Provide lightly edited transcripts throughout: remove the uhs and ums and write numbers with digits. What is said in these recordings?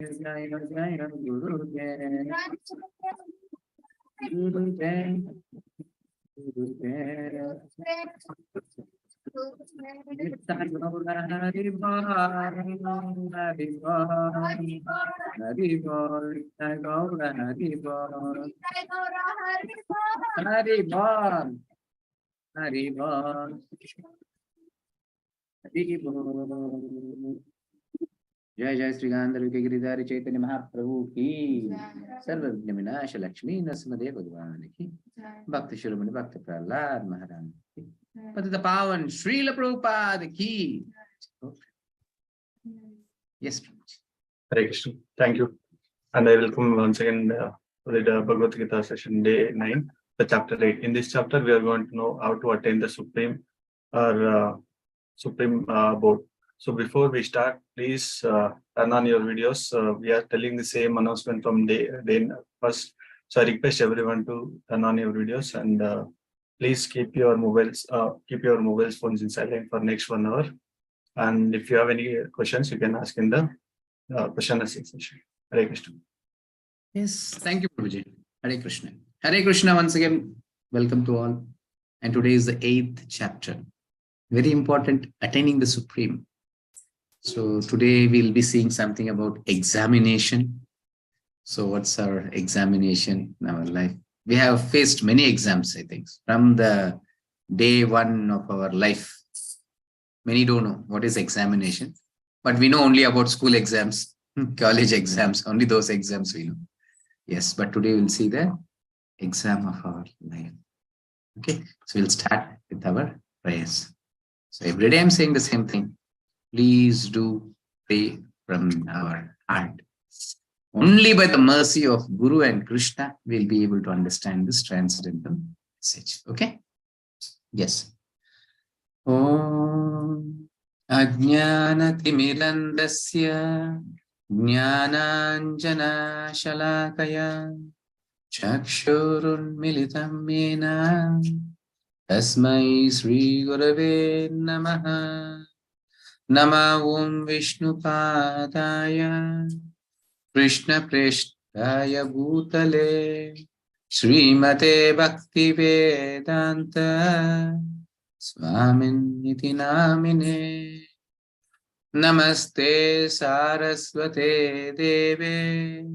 Jai Guru Jai Guru Jai Guru Jai Hari Bol Hari Bol Hari Bol Hari Bol Hari Bol Hari Bol Hari Bol जय जय श्री गांधर्व के गिरिधारी चैतन्य महाप्रभु की सर्वज्ञ विनाश लक्ष्मी नरसिंहदेव भगवान की भक्त शिरोमणि भक्त प्रहलाद महाराज की पतित पावन श्रील प्रभुपाद की yes Hare Krishna. Thank you. And I welcome once again to the Bhagavad Gita session day 9, the chapter 8. In this chapter, we are going to know how to attain the supreme or supreme board. So before we start, please turn on your videos. We are telling the same announcement from day first. So I request everyone to turn on your videos and please keep your mobiles phones in silent for next 1 hour. And if you have any questions, you can ask in the question and answer session. Hare Krishna. Yes, thank you, Prabhuji. Hare Krishna. Hare Krishna once again. Welcome to all. And today is the 8th chapter. Very important, attaining the supreme. So today we'll be seeing something about examination. So what's our examination in our life? We have faced many exams, I think, from the day one of our life. Many don't know what is examination, but we know only about school exams, college exams, only those exams we know. Yes, but today we'll see the exam of our life. Okay, so we'll start with our prayers. So every day I'm saying the same thing. Please do pray from our heart. Only by the mercy of Guru and Krishna we'll be able to understand this transcendental message. Okay? Yes. Om Ajnanatimirandasya Jnananjana Shalakaya Chakshurun Militam Mena Tasmai Sri Gurave Namaha Nama Om Vishnu Padaya Krishna Preshtaya Bhutale Srimate Bhakti Vedanta Swamin Niti Namine Namaste Saraswate Deve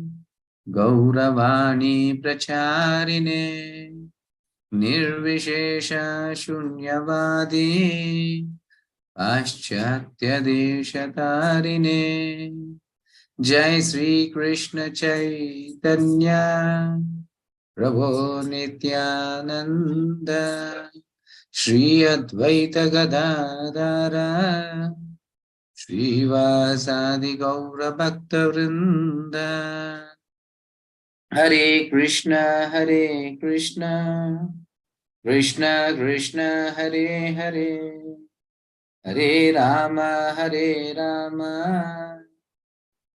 Gauravani Pracharine Nirvishesha Shunyavadi Paschatya Deshatarine Jai Sri Krishna Chaitanya Prabhu Nityananda Shri Advaita Gadadara Shri Vasadi Gaura Bhakta Vrinda Hare Krishna Krishna Krishna Hare Hare Hare Rama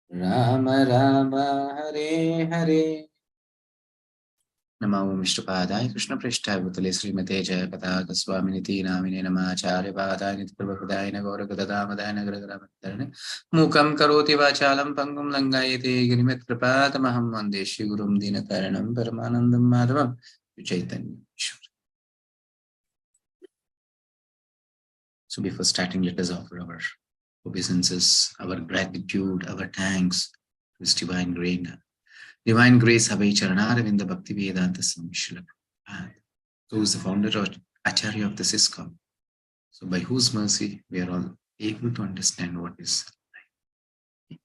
Rama Rama Hare Hare Namo Vishnu Padaya Krishna Preshtaya Bhutale Srimate Jaya Pataka Swaminiti Namine Namacharya Padaya Nitya Prabhupadaya Nagora Gadadamadaya Nagaragaramadharane Mukam Karoti Vachalam Pangum Langayate Girimet Kripatamaham Vande Shri Gurum Dinakaranam Paramanandam Madhavam Chaitanya. So before starting, let us offer our obeisances, our gratitude, our thanks to His divine grace. Divine grace, Abhay Charanaravinda Bhakti Vedanta Swami Srila Prabhupada, who is the founder or Acharya of the ISKCON. So by whose mercy we are all able to understand what is life.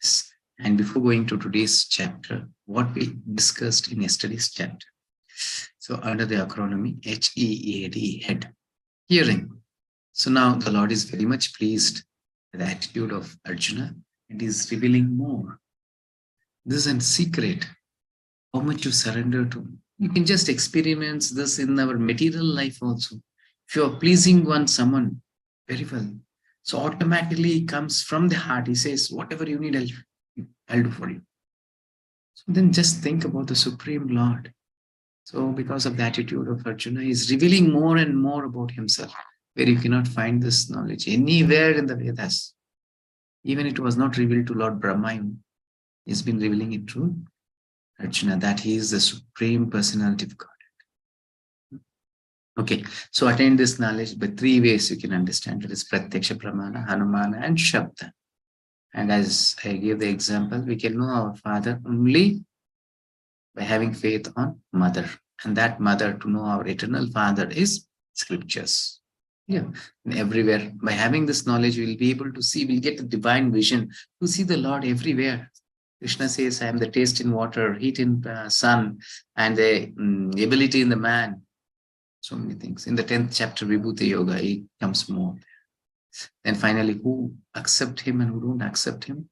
Yes. And before going to today's chapter, what we discussed in yesterday's chapter. So under the acronym HEAD, head, hearing. So now the Lord is very much pleased with the attitude of Arjuna and is revealing more. This is a secret, how much you surrender to. You can just experience this in our material life also. If you are pleasing someone, very well. So automatically it comes from the heart. He says, whatever you need, I'll do for you. So then just think about the Supreme Lord. So because of the attitude of Arjuna, he is revealing more and more about himself, where you cannot find this knowledge anywhere in the Vedas. Even it was not revealed to Lord Brahma. He's been revealing it to Arjuna that he is the supreme personality of God. Okay, so attain this knowledge by 3 ways you can understand. That is Pratyaksha Pramana, Hanumana, and Shabda. And as I gave the example, we can know our Father only by having faith on Mother. And that Mother, to know our eternal Father, is scriptures. Yeah, and everywhere. By having this knowledge, we'll be able to see, we'll get the divine vision to see the Lord everywhere. Krishna says, I am the taste in water, heat in sun, and the ability in the man. So many things. In the 10th chapter, Vibhuti Yoga, it comes more. Then finally, who accept him and who don't accept him?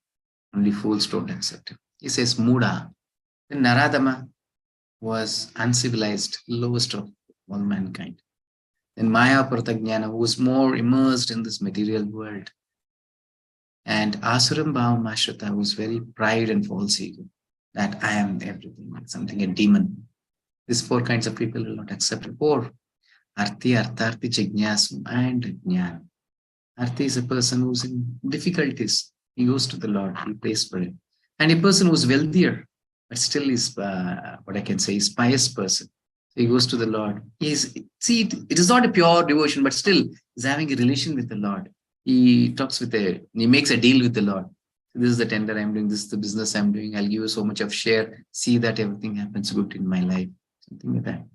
Only fools don't accept him. He says, Muda. Then Naradama was uncivilized, lowest of all mankind. Then Maya Pratajnana, who was more immersed in this material world. And Asuram Bhavam Ashrata, who was very pride and false ego, that I am everything, like something, a demon. These 4 kinds of people will not accept it. 4. Arti, Artharti, Jignasu, and Jnana. Arti is a person who's in difficulties. He goes to the Lord, he prays for him. And a person who's wealthier, but still is, what I can say, is pious person. So he goes to the Lord. It is not a pure devotion, but still he's having a relation with the Lord. He makes a deal with the Lord. This is the tender I'm doing, this is the business I'm doing. I'll give you so much of share. See that everything happens good in my life. Something like that.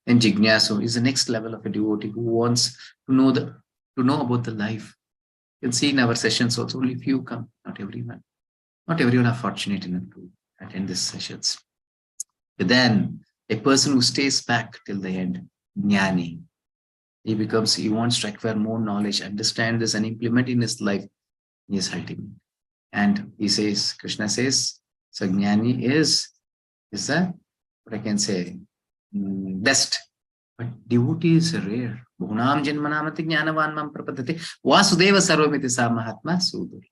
And Jignasu is the next level of a devotee who wants to know about the life. You can see in our sessions also, only few come, not everyone. Not everyone are fortunate enough to attend these sessions. But then a person who stays back till the end, Jnani, he wants to acquire more knowledge, understand this and implement in his life. He is ultimate. And Krishna says, so Jnani is what I can say, best. But devotee is rare. Bhunam janmanamati jnanavan mam prapadate vasudeva sarvamiti sa mahatma sudur.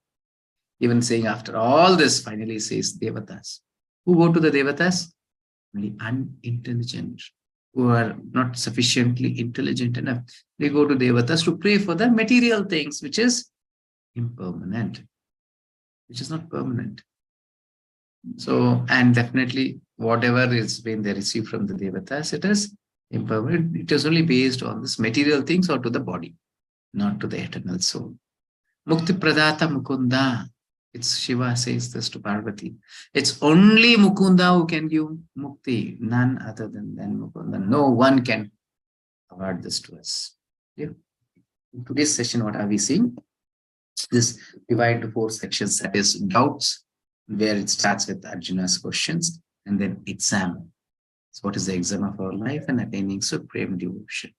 Even saying after all this, finally says Devatas. Who go to the Devatas? Only unintelligent, who are not sufficiently intelligent enough. They go to Devatas to pray for the material things, which is impermanent, which is not permanent. So, and definitely whatever is been they receive from the Devatas, it is impermanent. It is only based on this material things or to the body, not to the eternal soul. Mukti Pradata Mukunda. It's Shiva says this to Parvati. It's only Mukunda who can give mukti, none other than Mukunda. No one can award this to us. Yeah. In today's session, what are we seeing? This divided into 4 sections, that is doubts, where it starts with Arjuna's questions, and then exam. So what is the exam of our life? And attaining supreme devotion.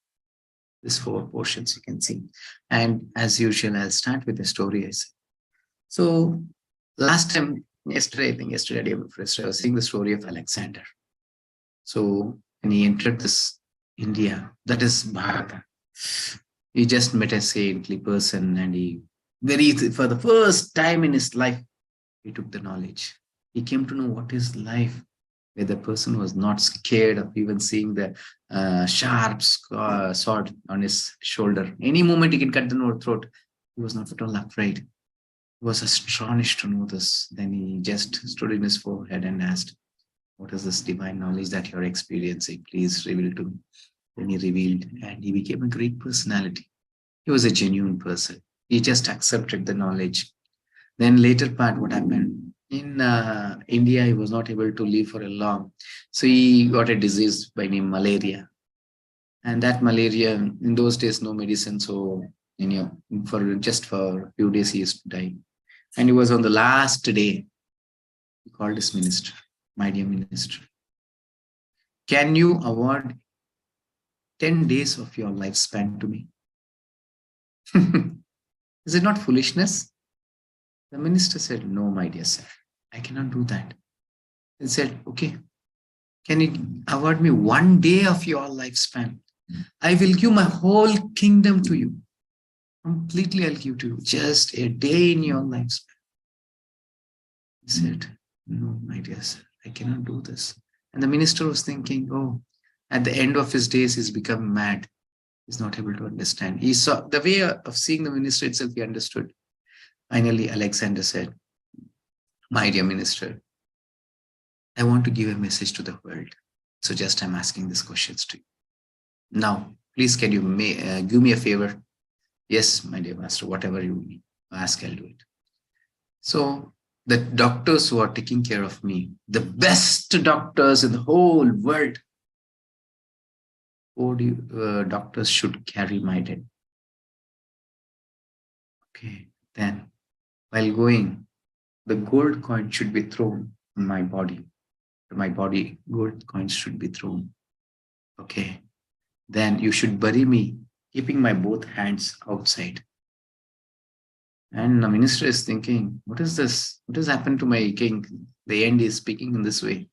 These 4 portions you can see. And as usual, I'll start with the story I said. So last time, yesterday, day before yesterday, I was seeing the story of Alexander. So when he entered this India, that is Bharata, he just met a saintly person, and for the first time in his life, he took the knowledge. He came to know what is life, where the person was not scared of even seeing the sharp sword on his shoulder. Any moment he can cut the throat. He was not at all afraid. He was astonished to know this. Then he just stood in his forehead and asked, what is this divine knowledge that you're experiencing? Please reveal to me. Then he revealed, and he became a great personality. He was a genuine person. He just accepted the knowledge. Then later part, what happened? In India, he was not able to live for a long. So he got a disease by name malaria. And that malaria, in those days, no medicine. So, for a few days, he used to die. And he was on the last day. He called his minister, my dear minister. Can you award 10 days of your lifespan to me? Is it not foolishness? The minister said, no, my dear sir, I cannot do that. He said, okay, can you award me 1 day of your lifespan? I will give my whole kingdom to you. Completely I'll give to you. Just a day in your lifespan. He said, no, my dear sir, I cannot do this. And the minister was thinking, oh, at the end of his days, he's become mad. He's not able to understand. He saw the way of seeing the minister itself, he understood. Finally, Alexander said, my dear minister, I want to give a message to the world. So just I'm asking these questions to you. Now, please can you give me a favor? Yes, my dear master, whatever you ask, I'll do it. So the doctors who are taking care of me, the best doctors in the whole world, doctors should carry my dead. Okay, then while going, the gold coin should be thrown on my body. My body, gold coins should be thrown. Okay, then you should bury me, keeping my both hands outside. And the minister is thinking, what is this? What has happened to my king? The end is speaking in this way.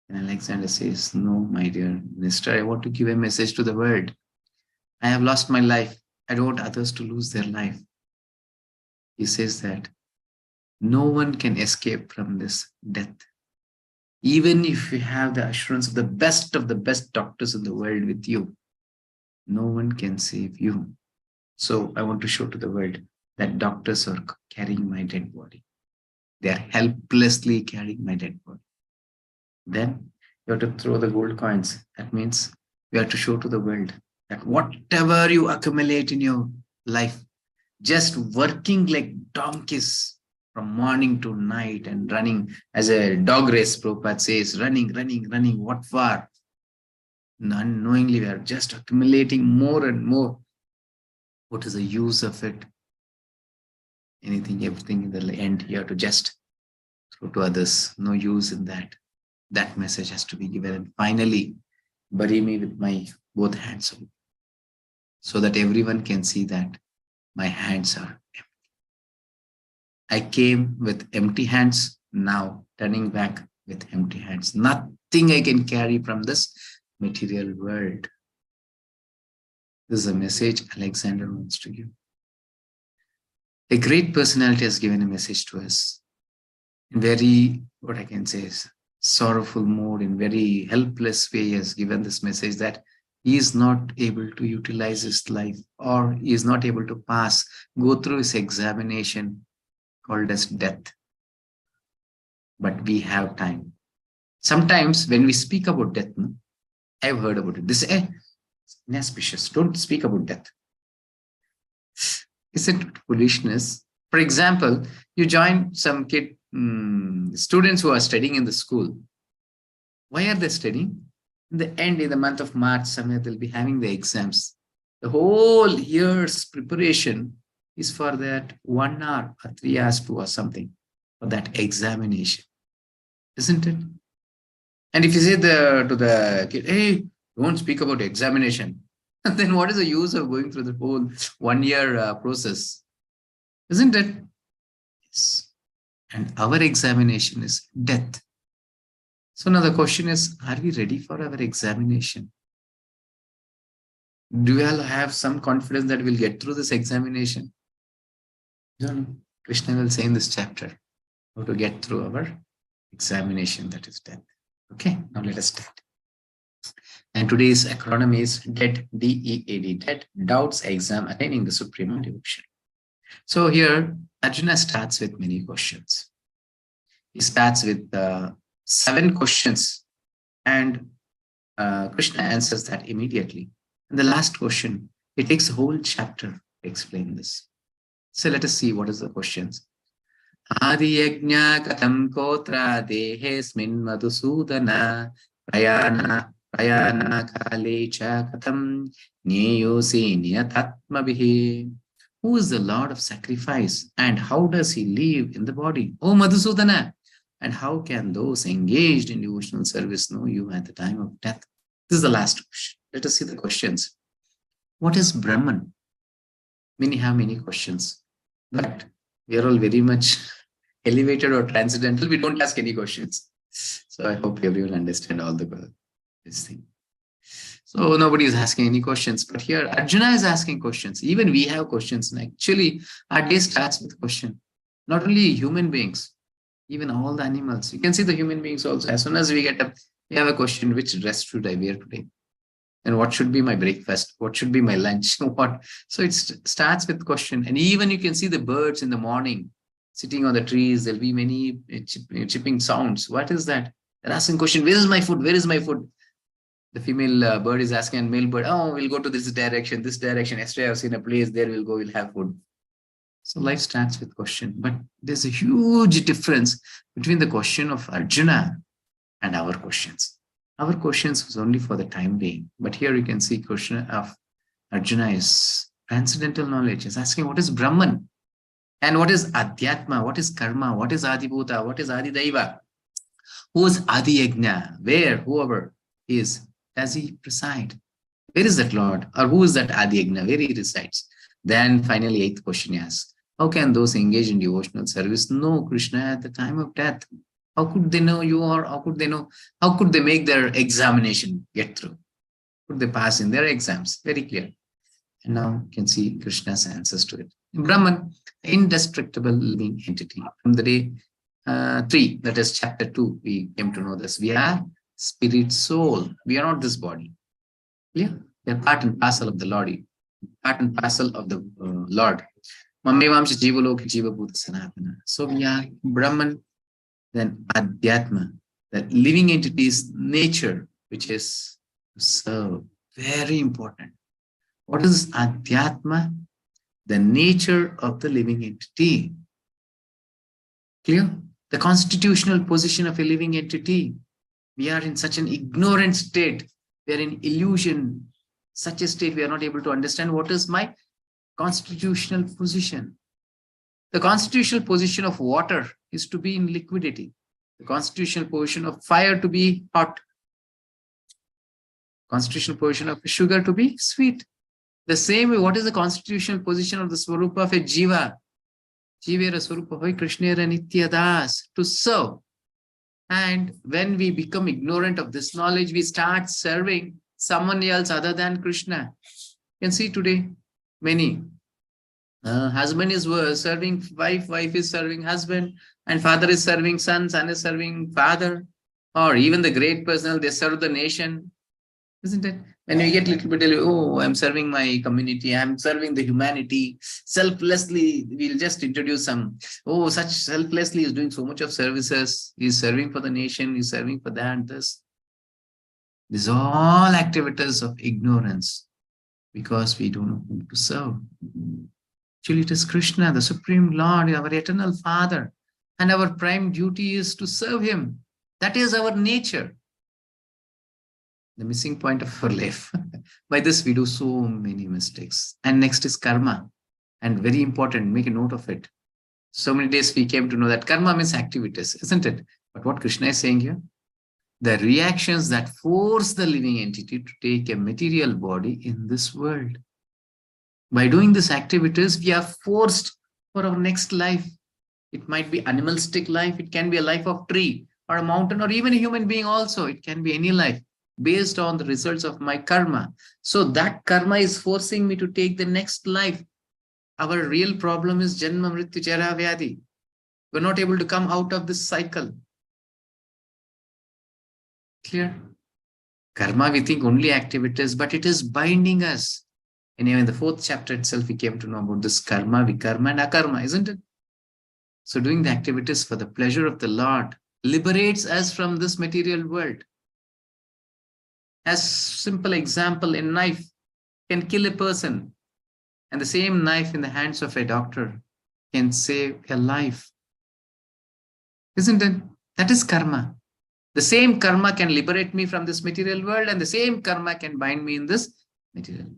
And Alexander says, no, my dear minister, I want to give a message to the world. I have lost my life. I don't want others to lose their life. He says that no one can escape from this death. Even if you have the assurance of the best doctors in the world with you, no one can save you. So I want to show to the world that doctors are carrying my dead body. They are helplessly carrying my dead body. Then you have to throw the gold coins. That means you have to show to the world that whatever you accumulate in your life, just working like donkeys from morning to night and running as a dog race, Prabhupada says, running, what for? Unknowingly, we are just accumulating more and more. What is the use of it? Anything, everything in the end, you have to just throw to others. No use in that. That message has to be given. And finally, bury me with my both hands open, so that everyone can see that my hands are empty. I came with empty hands, now turning back with empty hands. Nothing I can carry from this material world. This is a message Alexander wants to give. A great personality has given a message to us in very, what I can say is sorrowful mode, in very helpless way. He has given this message that he is not able to utilize his life, or he is not able to go through his examination called as death. But we have time. Sometimes when we speak about death, I've heard about it. They say, inauspicious, don't speak about death. Isn't it foolishness? For example, you join some students who are studying in the school. Why are they studying? In the end, in the month of March, somewhere they'll be having the exams. The whole year's preparation is for that 1 hour or 3 hours or something, for that examination. Isn't it? And if you say to the kid, hey, don't speak about examination, then what is the use of going through the whole 1 year process? Isn't it? Yes. And our examination is death. So now the question is, are we ready for our examination? Do we all have some confidence that we'll get through this examination? No. Krishna will say in this chapter how to get through our examination, that is death. Okay, now let us start. And today's acronym is DEAD, D-E-A-D, DEAD, Doubts Exam Attaining the Supreme Devotion. So here, Arjuna starts with many questions. He starts with 7 questions, and Krishna answers that immediately. And the last question, he takes a whole chapter to explain this. So let us see what is the questions. Adi yajna katam kotra dehesmin madhusudana prayana kale cha katam nyeyosi niyatatmabihi. Who is the Lord of sacrifice, and how does he live in the body? O Madhusudana, and how can those engaged in devotional service know you at the time of death? This is the last question. Let us see the questions. What is Brahman? Many have many questions, but we are all very much elevated or transcendental. We don't ask any questions. So I hope everyone understand all this thing. So nobody is asking any questions, but here Arjuna is asking questions. Even we have questions. And actually, our day starts with a question. Not only human beings, even all the animals. You can see the human beings also. As soon as we get up, we have a question: which dress should I wear today? And what should be my breakfast? What should be my lunch? What? So it starts with question. And even you can see the birds in the morning sitting on the trees. There'll be many chipping sounds. What is that? They're asking question, where is my food? Where is my food? The female bird is asking, and male bird, oh, we'll go to this direction, this direction. Yesterday I've seen a place, there we'll go, we'll have food. So life starts with question. But there's a huge difference between the question of Arjuna and our questions. Our questions was only for the time being. But here you can see question of Arjuna is transcendental knowledge. Is asking what is Brahman? And what is Adhyatma? What is Karma? What is Adibhuta? What is Adidaiva? Who is Adi Yajna? Where, whoever is, does he preside? Where is that Lord? Or who is that Adi Yajna? Where he resides? Then finally, eighth question is, how can those engaged in devotional service know Krishna at the time of death? How could they know you, or how could they know? How could they make their examination get through? Could they pass in their exams? Very clear. And now you can see Krishna's answers to it. Brahman, indestructible living entity. From the day 3, that is chapter 2, we came to know this. We are spirit, soul. We are not this body. Clear? We are part and parcel of the Lord. Part and parcel of the Lord. So we are Brahman, then Adhyatma, the living entity's nature, which is to serve. Very important. What is Adhyatma? The nature of the living entity. Clear? The constitutional position of a living entity. We are in such an ignorant state. We are in illusion. Such a state we are not able to understand what is my constitutional position. The constitutional position of water is to be in liquidity. The constitutional position of fire to be hot. Constitutional position of sugar to be sweet. The same way, what is the constitutional position of the Swarupa of a Jiva? Jivera Swarupa Hoy Krishnera Nityadas, to serve. And when we become ignorant of this knowledge, we start serving someone else other than Krishna. You can see today, many. Husband is serving wife, wife is serving husband, and father is serving son, son is serving father. Or even the great personal, they serve the nation. Isn't it? When we get a little bit, oh, I'm serving my community, I'm serving the humanity, selflessly, we'll just introduce some, oh, such selflessly is doing so much of services, he's serving for the nation, he's serving for that, this. These are all activities of ignorance because we don't know whom to serve. Actually, it is Krishna, the Supreme Lord, our eternal Father, and our prime duty is to serve him. That is our nature. The missing point of our life. By this, we do so many mistakes. And next is karma. And very important, make a note of it. So many days we came to know that karma means activities, isn't it? But what Krishna is saying here, the reactions that force the living entity to take a material body in this world. By doing these activities, we are forced for our next life. It might be animalistic life. It can be a life of tree or a mountain or even a human being also. It can be any life, based on the results of my karma. So that karma is forcing me to take the next life. Our real problem is Janma Mrityu Jara Vyadi. We're not able to come out of this cycle. Clear? Karma, we think only activities, but it is binding us. Anyway, in the 4th chapter itself, we came to know about this karma, vikarma, and akarma, isn't it? So doing the activities for the pleasure of the Lord liberates us from this material world. As simple example, a knife can kill a person, and the same knife in the hands of a doctor can save a life. Isn't it? That is karma. The same karma can liberate me from this material world, and the same karma can bind me in this material world.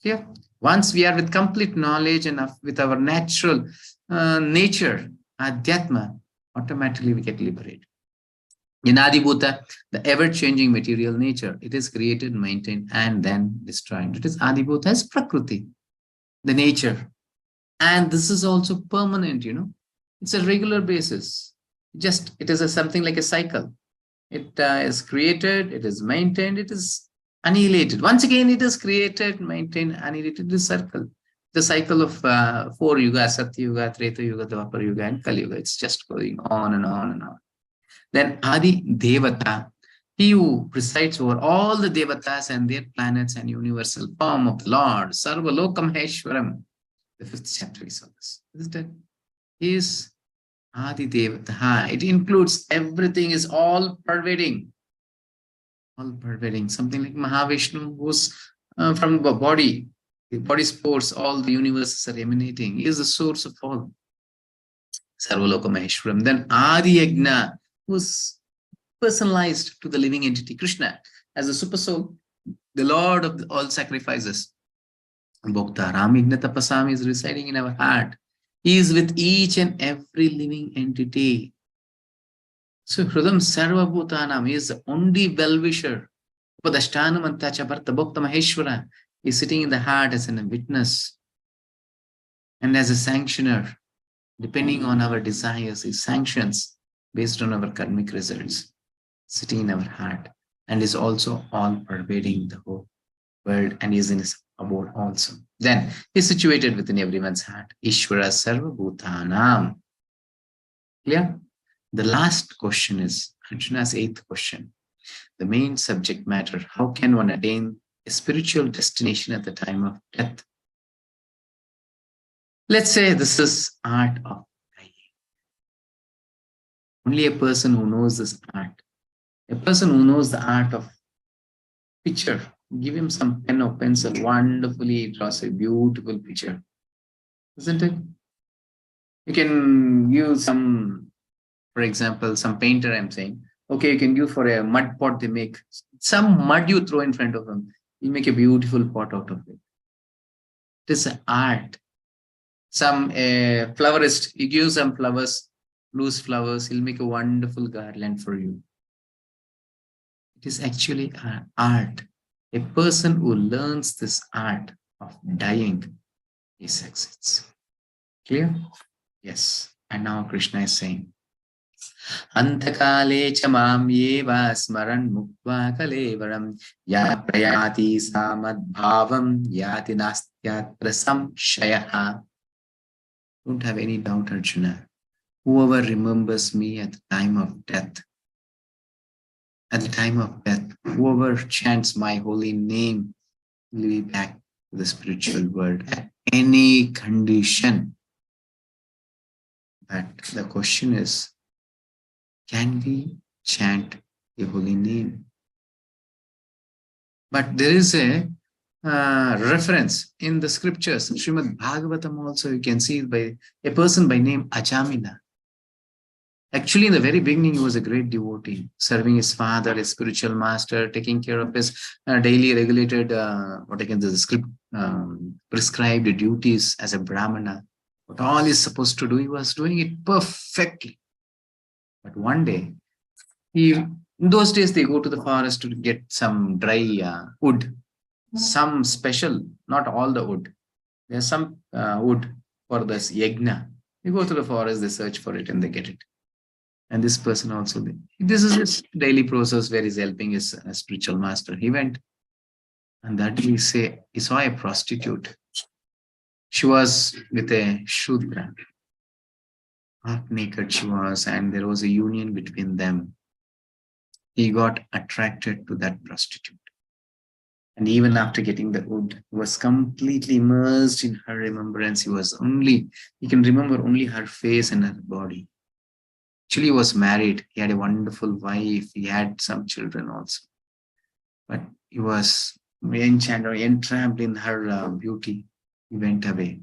Yeah. Once we are with complete knowledge and with our natural nature, adhyatma, automatically we get liberated. In Adibhuta, the ever-changing material nature, it is created, maintained, and then destroyed. It is Adibhuta as Prakriti, the nature. And this is also permanent, It's a regular basis. It is something like a cycle. It is created, it is maintained, it is annihilated. Once again, it is created, maintained, annihilated. This circle. The cycle of 4 yugas, Satya Yuga, Treta Yuga, Dwapara Yuga, and Kali Yuga. It's just going on and on and on. Then Adi Devata, he who presides over all the Devatas and their planets and universal form of the Lord, Sarva Lokam Heshwaram. The 5th chapter we saw this. Isn't it? He is Adi Devata. It includes everything, is all pervading. All pervading. Something like Mahavishnu, who's from the body. The body sports, all the universes are emanating. He is the source of all. Sarvaloka Maheshwaram. Then Adi Yagna, who's personalized to the living entity, Krishna, as a super soul, the Lord of all sacrifices. Bhokta Ramigna Tapasami is residing in our heart. He is with each and every living entity. So Hrudam Sarva Bhutanam is the only well-wisher. Upadashtanam Antacha Bharta Bhokta Maheshwara is sitting in the heart as a witness and as a sanctioner, depending on our desires, he sanctions based on our karmic results, sitting in our heart, and is also all pervading the whole world and is in his abode also. Then he is situated within everyone's heart. Ishvara Sarva Bhutanam. Clear? The last question is Arjuna's eighth question. The main subject matter: how can one attain a spiritual destination at the time of death? Let's say this is art of dying. Only a person who knows this art, a person who knows the art of picture, give him some pen or pencil, wonderfully draws a beautiful picture, isn't it? You can use some, for example, some painter, I'm saying, okay, you can use for a mud pot, they make some mud you throw in front of him, you make a beautiful pot out of it. It is an art. Some flowerist, you give some flowers, loose flowers, he'll make a wonderful garland for you. It is actually an art. A person who learns this art of dying, he succeeds. Clear? Yes. And now Krishna is saying, Antakale cha mam yeva smaran mukva kalevaram ya prayati samad bhavam yati nastyat prasam shayaha. Don't have any doubt, Arjuna. Whoever remembers me at the time of death, whoever chants my holy name will be back to the spiritual world at any condition. But the question is, can we chant the holy name? But there is a reference in the scriptures, Srimad Bhagavatam also, you can see by a person by name Ajamila. Actually, in the very beginning, he was a great devotee, serving his father, his spiritual master, taking care of his daily regulated, prescribed duties as a Brahmana. What all he's supposed to do, he was doing it perfectly. But one day, in those days, they go to the forest to get some dry wood, some special, not all the wood. There's some wood for this yagna. They go to the forest, they search for it, and they get it. And this person also, this is his daily process where he's helping his spiritual master. He went, and that he saw a prostitute. She was with a Shudra. Half naked she was, and there was a union between them. He got attracted to that prostitute. And even after getting the wood, he was completely immersed in her remembrance. He can remember only her face and her body. Actually, he was married. He had a wonderful wife. He had some children also. But he was entrapped in her beauty. He went away.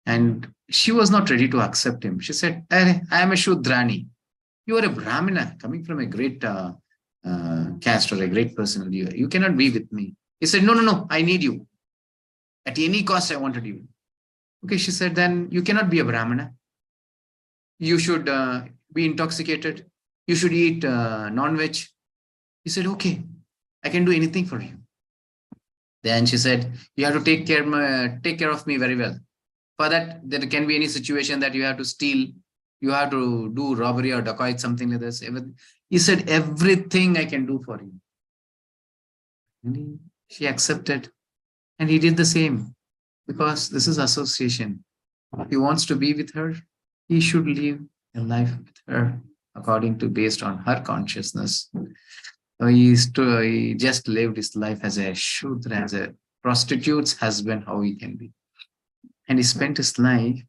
And she was not ready to accept him. She said, I am a Shudrani. You are a Brahmana coming from a great caste or a great personality. You cannot be with me. He said, no, I need you. At any cost, I wanted you. Okay, she said, then you cannot be a Brahmana. You should be intoxicated. You should eat non-veg. He said, okay, I can do anything for you. Then she said, you have to take care of me very well. For that, there can be any situation that you have to steal, you have to do robbery or dacoit, something like this. He said, everything I can do for you. And she accepted. And he did the same, because this is association. If he wants to be with her, he should live a life with her based on her consciousness. So he just lived his life as a Shudra, as a prostitute's husband, how he can be. And he spent his life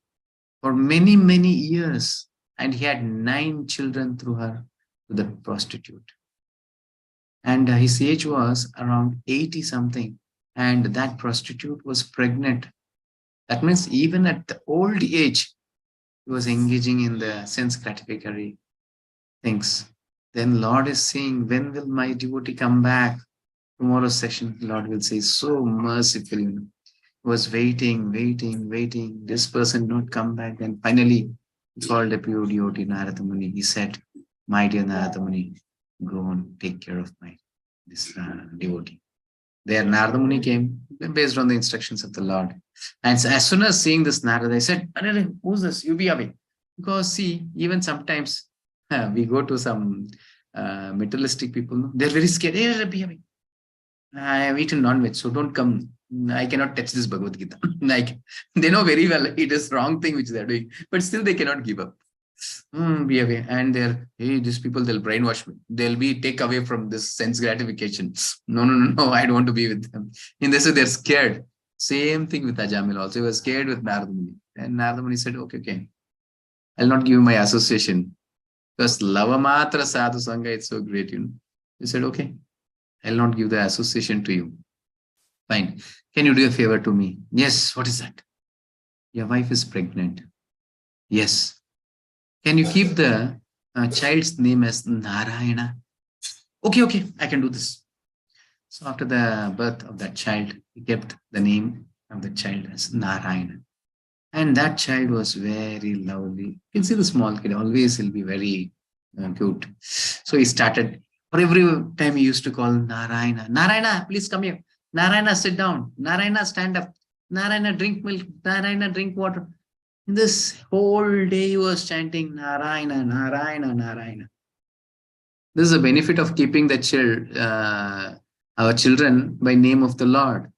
for many, many years and he had 9 children through her, to the prostitute. And his age was around 80 something, and that prostitute was pregnant. That means even at the old age, he was engaging in the sense gratificatory things. Then Lord is saying, when will my devotee come back? Tomorrow's session, Lord will say, so merciful, He was waiting. This person not come back. Then finally, he called a pure devotee, Narada Muni. He said, my dear Narada Muni, go and take care of this devotee. There, Narada Muni came based on the instructions of the Lord. And so as soon as seeing this Narada, I said, who's this? You be away. Because see, even sometimes we go to some materialistic people, they're very scared. Hey, be away. I have eaten non-veg, so don't come. I cannot touch this Bhagavad Gita. Like, they know very well it is wrong thing which they're doing, but still they cannot give up. Be away. And they're, hey, these people, they'll brainwash me. They'll be take away from this sense gratification. No, I don't want to be with them. In this way, they're scared. Same thing with Ajamil also. He was scared with Narada Muni. And Narada Muni said, okay. I'll not give you my association. Because Lavamatra Sadhu Sangha, it's so great, He said, okay, I'll not give the association to you. Fine. Can you do a favor to me? Yes. What is that? Your wife is pregnant. Yes. Can you keep the child's name as Narayana? Okay. I can do this. So after the birth of that child, he kept the name of the child as Narayana. And that child was very lovely. You can see the small kid, always he'll be very cute. So he started, for every time he used to call Narayana. Narayana, please come here. Narayana, sit down. Narayana, stand up. Narayana, drink milk. Narayana, drink water. This whole day he was chanting Narayana, Narayana, Narayana. This is a benefit of keeping the our children by name of the Lord.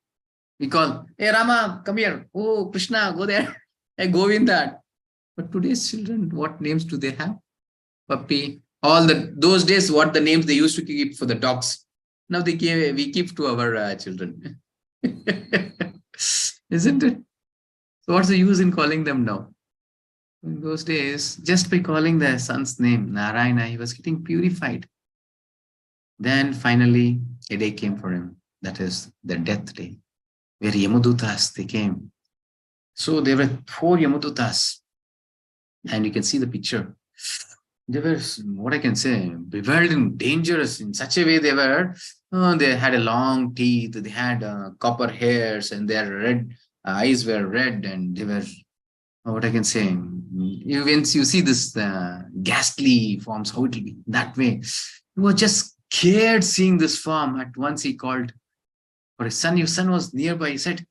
We call, hey Rama, come here. Oh, Krishna, go there. Hey Govinda. But today's children, what names do they have? Puppy. Those days, what the names they used to keep for the dogs. Now we keep to our children. Isn't it? So what's the use in calling them now? In those days, just by calling the son's name, Narayana, he was getting purified. Then finally, a day came for him. That is the death day, where Yamadutas, they came. So there were 4 Yamadutas. And you can see the picture. They were, what I can say, bewildered and dangerous in such a way they were. They had a long teeth, they had copper hairs, and their red eyes were red, and they were, what I can say, you see this ghastly forms, how it will be that way. He was just scared seeing this form. At once he called for his son. His son was nearby. He said,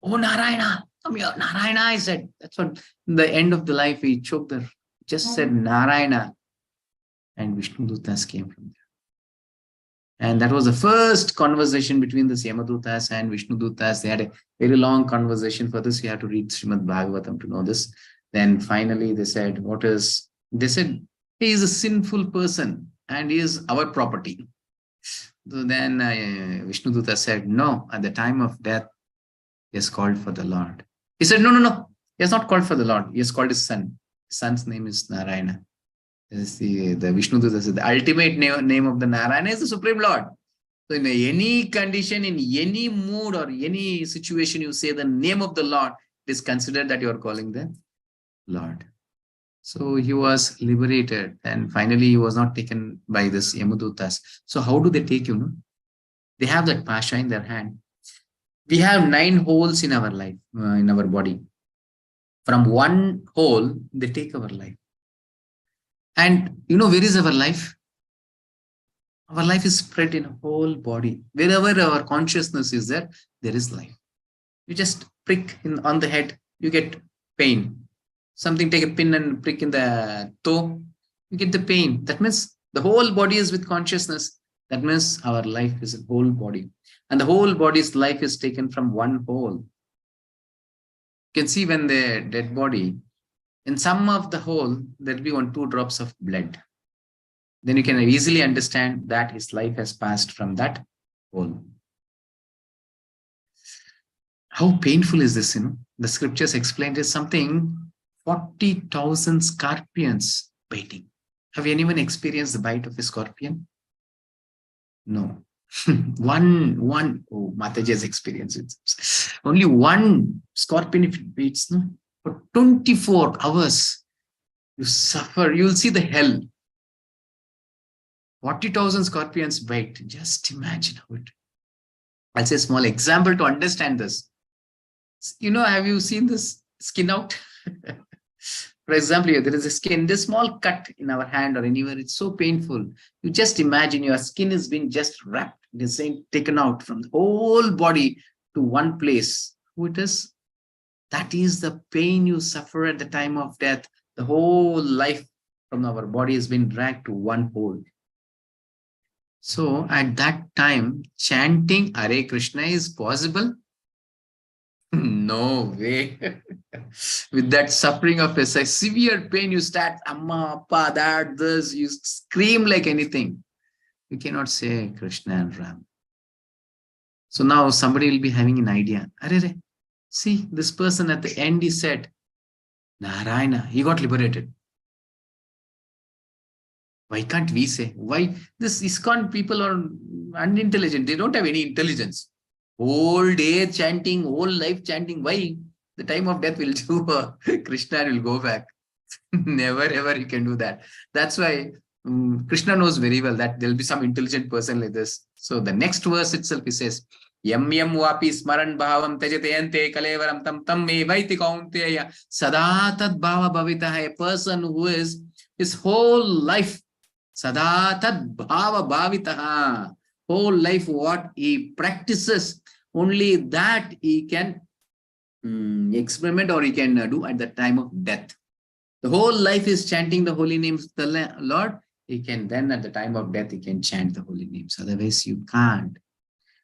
oh, Narayana, come here. Narayana, I said. That's what, in the end of the life, he choked there. Just said Narayana. And Vishnu Dutas came from there. And that was the first conversation between the Yamadutas and Vishnu Dutas. They had a very long conversation. For this, you have to read Srimad Bhagavatam to know this. Then finally they said, they said, he is a sinful person and he is our property. So then Vishnu Dutta said, no, at the time of death, he has called for the Lord. He said, no. He has not called for the Lord. He has called his son. His son's name is Narayana. This is the Vishnu Dutta said, the ultimate name of the Narayana is the Supreme Lord. So in any condition, in any mood or any situation, you say the name of the Lord, it is considered that you are calling the Lord. So he was liberated, and finally he was not taken by this Yamadutas. So how do they take you? They have that pasha in their hand. We have 9 holes in our life, in our body. From one hole, they take our life. And where is our life? Our life is spread in a whole body. Wherever our consciousness is there is life. You just prick on the head, you get pain. Something, take a pin and prick in the toe, you get the pain. That means the whole body is with consciousness. That means our life is a whole body. And the whole body's life is taken from one hole. You can see when the dead body, in some of the hole, there'll be 1-2 drops of blood. Then you can easily understand that his life has passed from that hole. How painful is this? The scriptures explained is something 40,000 scorpions biting. Have anyone experienced the bite of a scorpion? No. Oh, Mataji has experienced it. Only one scorpion, if it bites, no, for 24 hours, you suffer. You will see the hell. 40,000 scorpions bite. Just imagine how it. I'll say a small example to understand this. Have you seen this skin out? For example, there is a skin, this small cut in our hand or anywhere. It's so painful. You just imagine your skin is being just wrapped. It is saying taken out from the whole body to one place. Who it is? That is the pain you suffer at the time of death. The whole life from our body has been dragged to one hole. So at that time, chanting Hare Krishna is possible? No way. With that suffering of a severe pain, you start, Amma, Appa, that, this, you scream like anything. You cannot say Krishna and Ram. So now somebody will be having an idea. Arere, see, this person at the end, he said, Narayana, he got liberated. Why can't we say? Why? This ISKCON people are unintelligent. They don't have any intelligence. Whole day chanting, whole life chanting. Why? The time of death will do Krishna will go back. Never ever you can do that. That's why Krishna knows very well that there will be some intelligent person like this. So the next verse itself, he says, Yam yam vapi smaran bhavam tajatayante kalevaram tam tam me vaiti kaunteya sadatad bhava bhavita. A person who is his whole life sadatad bhava bhavita. Whole life what he practices, only that he can experiment or he can do at the time of death. The whole life is chanting the holy names of the Lord. He can then at the time of death, he can chant the holy names. Otherwise you can't.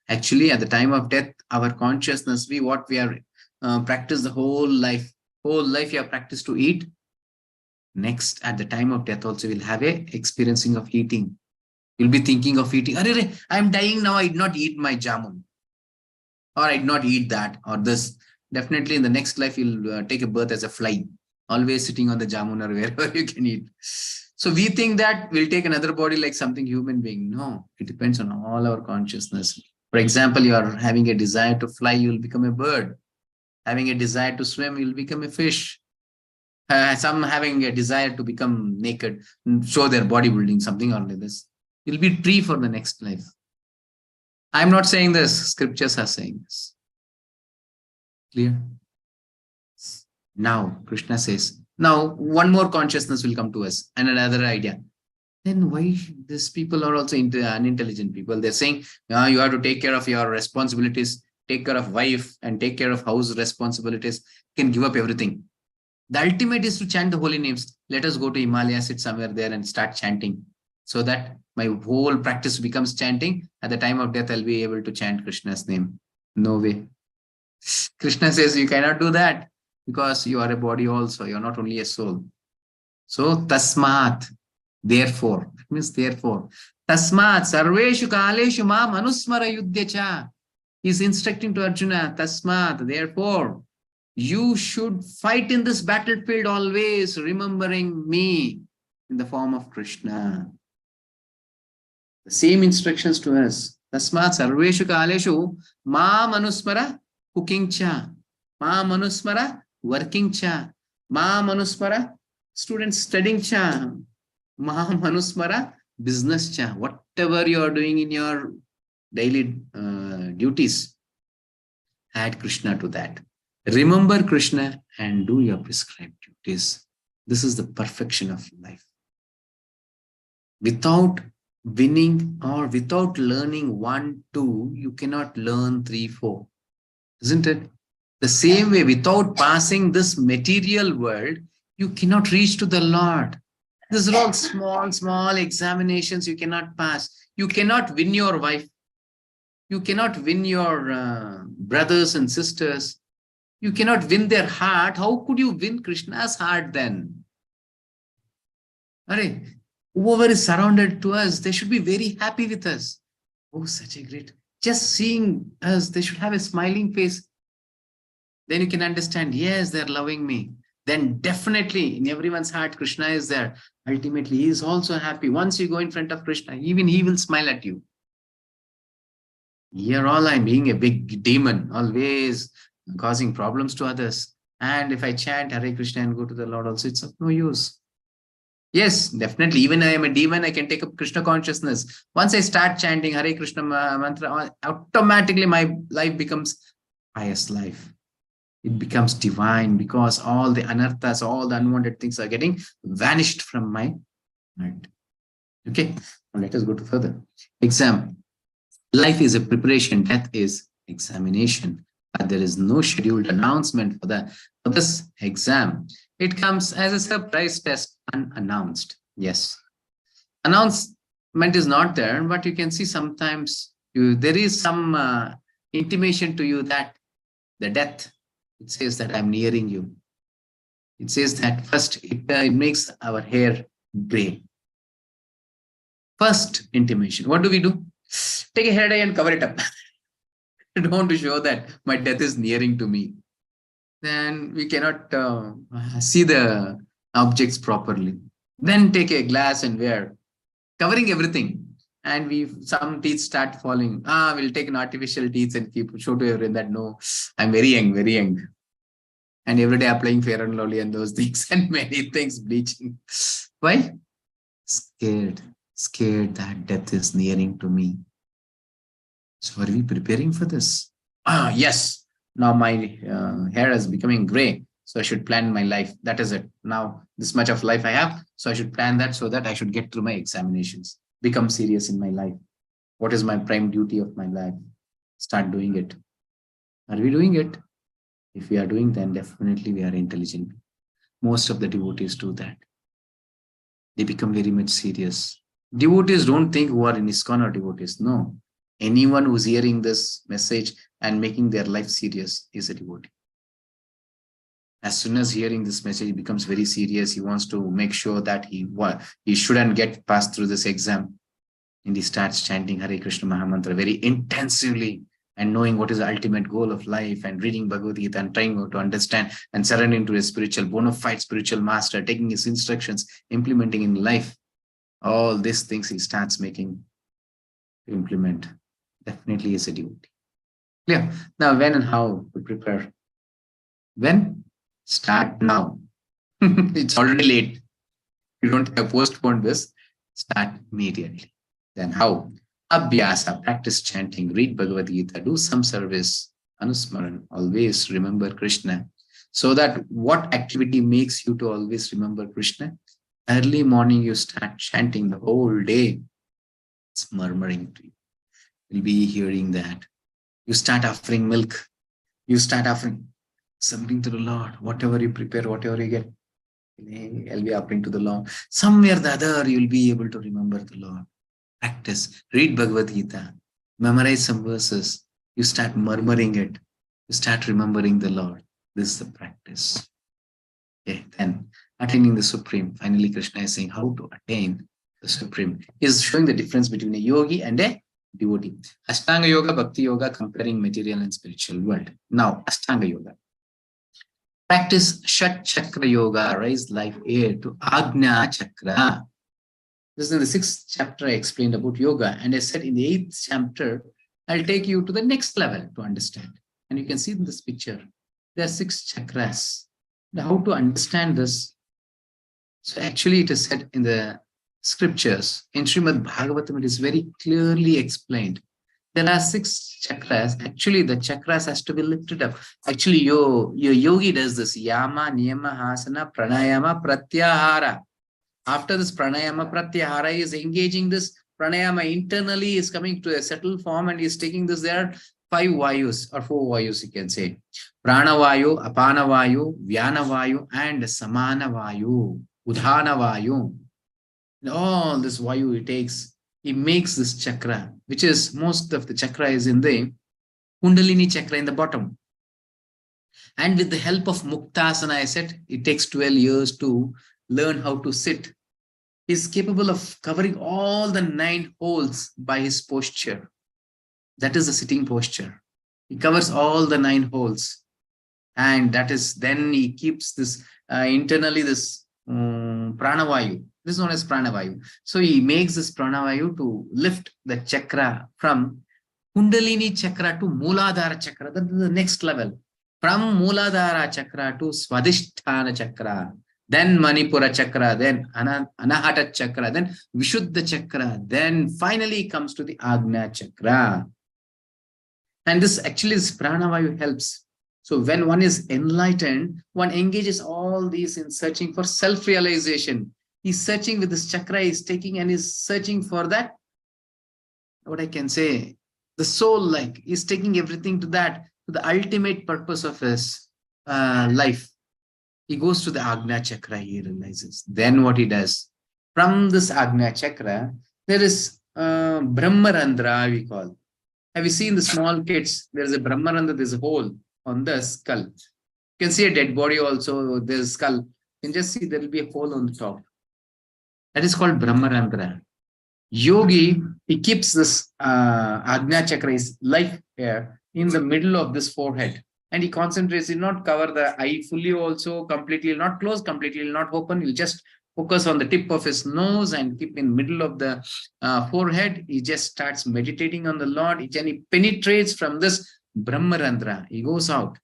Actually, at the time of death, our consciousness, we are practice the whole life. Whole life you have practiced to eat. Next, at the time of death also, we'll have a experiencing of eating. You'll be thinking of eating. I'm dying now. I did not eat my jamun. Or I did not eat that or this. Definitely in the next life, you'll take a birth as a fly. Always sitting on the jamun or wherever you can eat. So we think that we'll take another body like something human being. No, it depends on all our consciousness. For example, you are having a desire to fly, you'll become a bird. Having a desire to swim, you'll become a fish. Some having a desire to become naked, show their bodybuilding, something or like this. You'll be tree for the next life. I'm not saying this. Scriptures are saying this. Clear? Now, Krishna says, now one more consciousness will come to us and another idea. Then why these people are also unintelligent people? They're saying, you have to take care of your responsibilities, take care of wife and take care of house responsibilities. You can give up everything. The ultimate is to chant the holy names. Let us go to Himalaya, sit somewhere there and start chanting. So that my whole practice becomes chanting. At the time of death, I'll be able to chant Krishna's name. No way. Krishna says you cannot do that because you are a body also. You're not only a soul. So tasmat, therefore, it means therefore. Tasmat, sarveshu kaleshu ma manusmara yudhyacha. He's instructing to Arjuna, tasmat, therefore, you should fight in this battlefield always, remembering me in the form of Krishna. The same instructions to us. Tasmat sarveshu kaleshu ma manusmara cooking cha, ma manusmara working cha, ma manusmara students studying cha, ma manusmara business cha. Whatever you are doing in your daily duties, add Krishna to that. Remember Krishna and do your prescribed duties. This is the perfection of life. Without winning or without learning 1, 2, you cannot learn 3, 4. Isn't it? The same way, without passing this material world, you cannot reach to the Lord. These are all small examinations you cannot pass. You cannot win your wife. You cannot win your brothers and sisters. You cannot win their heart. How could you win Krishna's heart then? Whoever is surrounded to us, they should be very happy with us. Oh, such a great. Just seeing us, they should have a smiling face. Then you can understand, yes, they're loving me. then definitely in everyone's heart, Krishna is there. Ultimately, he is also happy. Once you go in front of Krishna, even he will smile at you. Here all I'm being a big demon, always causing problems to others. And if I chant Hare Krishna and go to the Lord also, it's of no use. Yes, definitely. Even I am a demon, I can take up Krishna consciousness. Once I start chanting Hare Krishna mantra, automatically my life becomes highest life. It becomes divine because all the anarthas, all the unwanted things are getting vanished from my mind. Okay, now let us go to further. Exam. Life is a preparation, death is examination. But there is no scheduled announcement for this exam. It comes as a surprise test, unannounced. Yes. Announcement is not there, but you can see sometimes there is some intimation to you that the death, it says that I'm nearing you. It says that first it makes our hair gray. First intimation. What do? Take a hair dye and cover it up. I don't want to show that my death is nearing to me. Then we cannot see the objects properly. Then take a glass and wear, covering everything. And some teeth start falling. We'll take an artificial teeth and show to everyone that no, I'm very young, very young. And every day applying Fair and Lovely and those things and many things, bleaching. Why? Scared that death is nearing to me. So are we preparing for this? Yes. Now my hair is becoming gray. So I should plan my life. That is it. Now this much of life I have. So I should plan that so that I should get through my examinations. Become serious in my life. What is my prime duty of my life? Start doing it. Are we doing it? If we are doing, then definitely we are intelligent. Most of the devotees do that. They become very much serious. Devotees don't think who are in ISKCON or devotees. No. Anyone who's hearing this message and making their life serious is a devotee. As soon as hearing this message, he becomes very serious. He wants to make sure that he shouldn't get passed through this exam. And he starts chanting Hare Krishna Mahamantra very intensively and knowing what is the ultimate goal of life and reading Bhagavad Gita and trying to understand and surrendering to a spiritual, bona fide spiritual master, taking his instructions, implementing in life. All these things he starts making to implement. Definitely is a devotee. Clear? Now, when and how to prepare? When? Start now. It's already late. You don't have postponed this. Start immediately. Then how? Abhyasa, practice chanting, read Bhagavad Gita, do some service, Anusmaran, always remember Krishna. So that what activity makes you to always remember Krishna? Early morning you start chanting the whole day. It's murmuring to you. You'll be hearing that. You start offering milk. You start offering something to the Lord. Whatever you prepare, whatever you get, I'll be offering to the Lord. Somewhere or the other, you'll be able to remember the Lord. Practice. Read Bhagavad Gita. Memorize some verses. You start murmuring it. You start remembering the Lord. This is the practice. Okay, then attaining the Supreme. Finally, Krishna is saying how to attain the Supreme. He is showing the difference between a yogi and a devotee. Ashtanga Yoga, Bhakti Yoga, comparing material and spiritual world. Now, Ashtanga Yoga. Practice Shat Chakra Yoga, raise life air to Agnya Chakra. This is in the 6th chapter I explained about yoga. And I said in the 8th chapter, I'll take you to the next level to understand. And you can see in this picture, there are 6 chakras. Now, how to understand this? So actually it is said in the scriptures, in Srimad Bhagavatam, it is very clearly explained. There are 6 chakras. Actually, the chakras has to be lifted up. Actually, your yogi does this. Yama, Niyama, Hasana, Pranayama, Pratyahara. After this pranayama, pratyahara is engaging this pranayama internally, is coming to a settled form and is taking this. There are 5 vayus or 4 vayus, you can say. Prana vayu, apana vayu, vyana vayu, and samana vayu, udhana vayu. All this vayu he takes, he makes this chakra, which is most of the chakra is in the Kundalini chakra in the bottom. And with the help of Muktasana, I said, it takes 12 years to learn how to sit. He's capable of covering all the 9 holes by his posture. That is the sitting posture. He covers all the 9 holes. And that is, then he keeps this internally, this pranavayu. This is known as pranavayu. So he makes this pranavayu to lift the chakra from Kundalini chakra to Mooladhara chakra. That is the next level. From Mooladhara chakra to Swadhisthana chakra, then Manipura chakra, then Anahata chakra, then Vishuddha chakra, then finally comes to the Agnya chakra. And this actually, this pranavayu helps. So when one is enlightened, one engages all these in searching for self-realization. He's searching with this chakra, he's taking and he's searching for that, what I can say, the soul, like he's taking everything to that, to the ultimate purpose of his life. He goes to the Agnya chakra, he realizes. Then what he does, from this Agnya chakra, there is Brahmarandra, we call. Have you seen the small kids? There's a Brahmarandra, there's a hole on the skull. You can see a dead body also, there's a skull. You can just see there will be a hole on the top. That is called Brahmarandra. Yogi, he keeps this Agnya chakra, his life here, in the middle of this forehead. And he concentrates, he not cover the eye fully also, completely, not close completely, not open. He'll just focus on the tip of his nose and keep in middle of the forehead. He just starts meditating on the Lord. And he penetrates from this Brahmarandra. He goes out.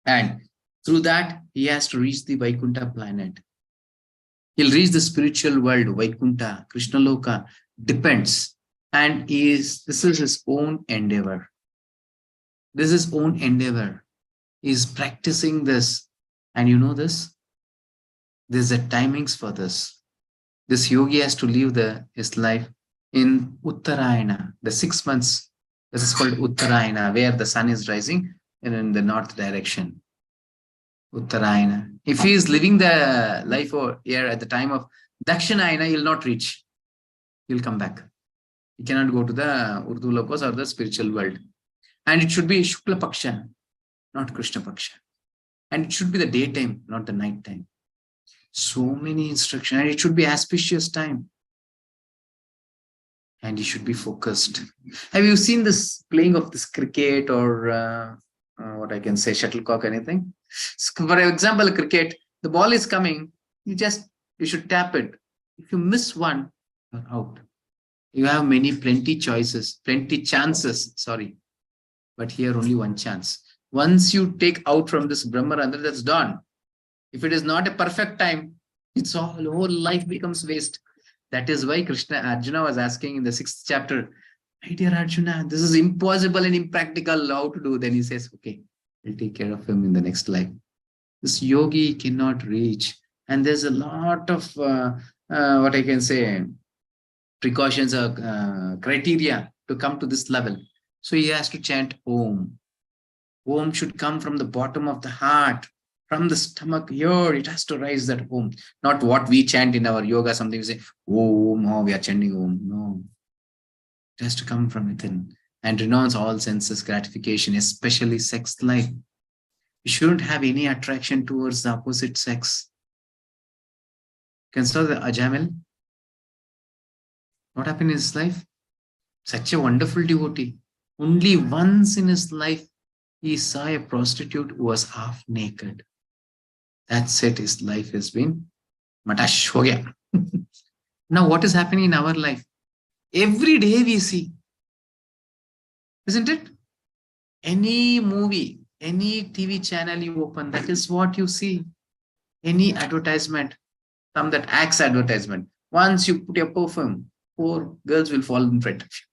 And through that, he has to reach the Vaikuntha planet. He'll reach the spiritual world, Vaikuntha, Krishna Loka, depends. And this is his own endeavor. This is his own endeavor. He's practicing this. And you know this? There's a timings for this. This yogi has to live his life in Uttarayana, the 6 months. This is called Uttarayana, where the sun is rising in the north direction. Uttarayana. If he is living the life here at the time of Dakshinayana, he'll not reach. He'll come back. He cannot go to the Urdu locos or the spiritual world. And it should be Shukla Paksha, not Krishna Paksha. And it should be the daytime, not the night time. So many instructions. And it should be auspicious time. And he should be focused. Have you seen this playing of this cricket or what I can say, shuttlecock, anything? For example, cricket, the ball is coming, you should tap it. If you miss one, you're out. You have plenty chances, but here only one chance. Once you take out from this Brahmarandra, that's done. If it is not a perfect time, it's all, whole life becomes waste. That is why Arjuna was asking in the 6th chapter, my dear Arjuna, this is impossible and impractical, how to do? Then he says, okay, I'll take care of him in the next life. This yogi cannot reach. And there's a lot of, what I can say, precautions or criteria to come to this level. So he has to chant Om. Om should come from the bottom of the heart, from the stomach here. It has to rise that Om. Not what we chant in our yoga, something we say, Om, oh, we are chanting Om. No. It has to come from within and renounce all senses gratification, especially sex life. You shouldn't have any attraction towards the opposite sex. Can saw the Ajamil. What happened in his life? Such a wonderful devotee. Only once in his life, he saw a prostitute who was half naked. That's it. His life has been matash ho gaya. Now, what is happening in our life? Every day we see, isn't it? Any movie, any TV channel you open, that is what you see. Any advertisement, some that Axe advertisement. Once you put your perfume, 4 girls will fall in front of you.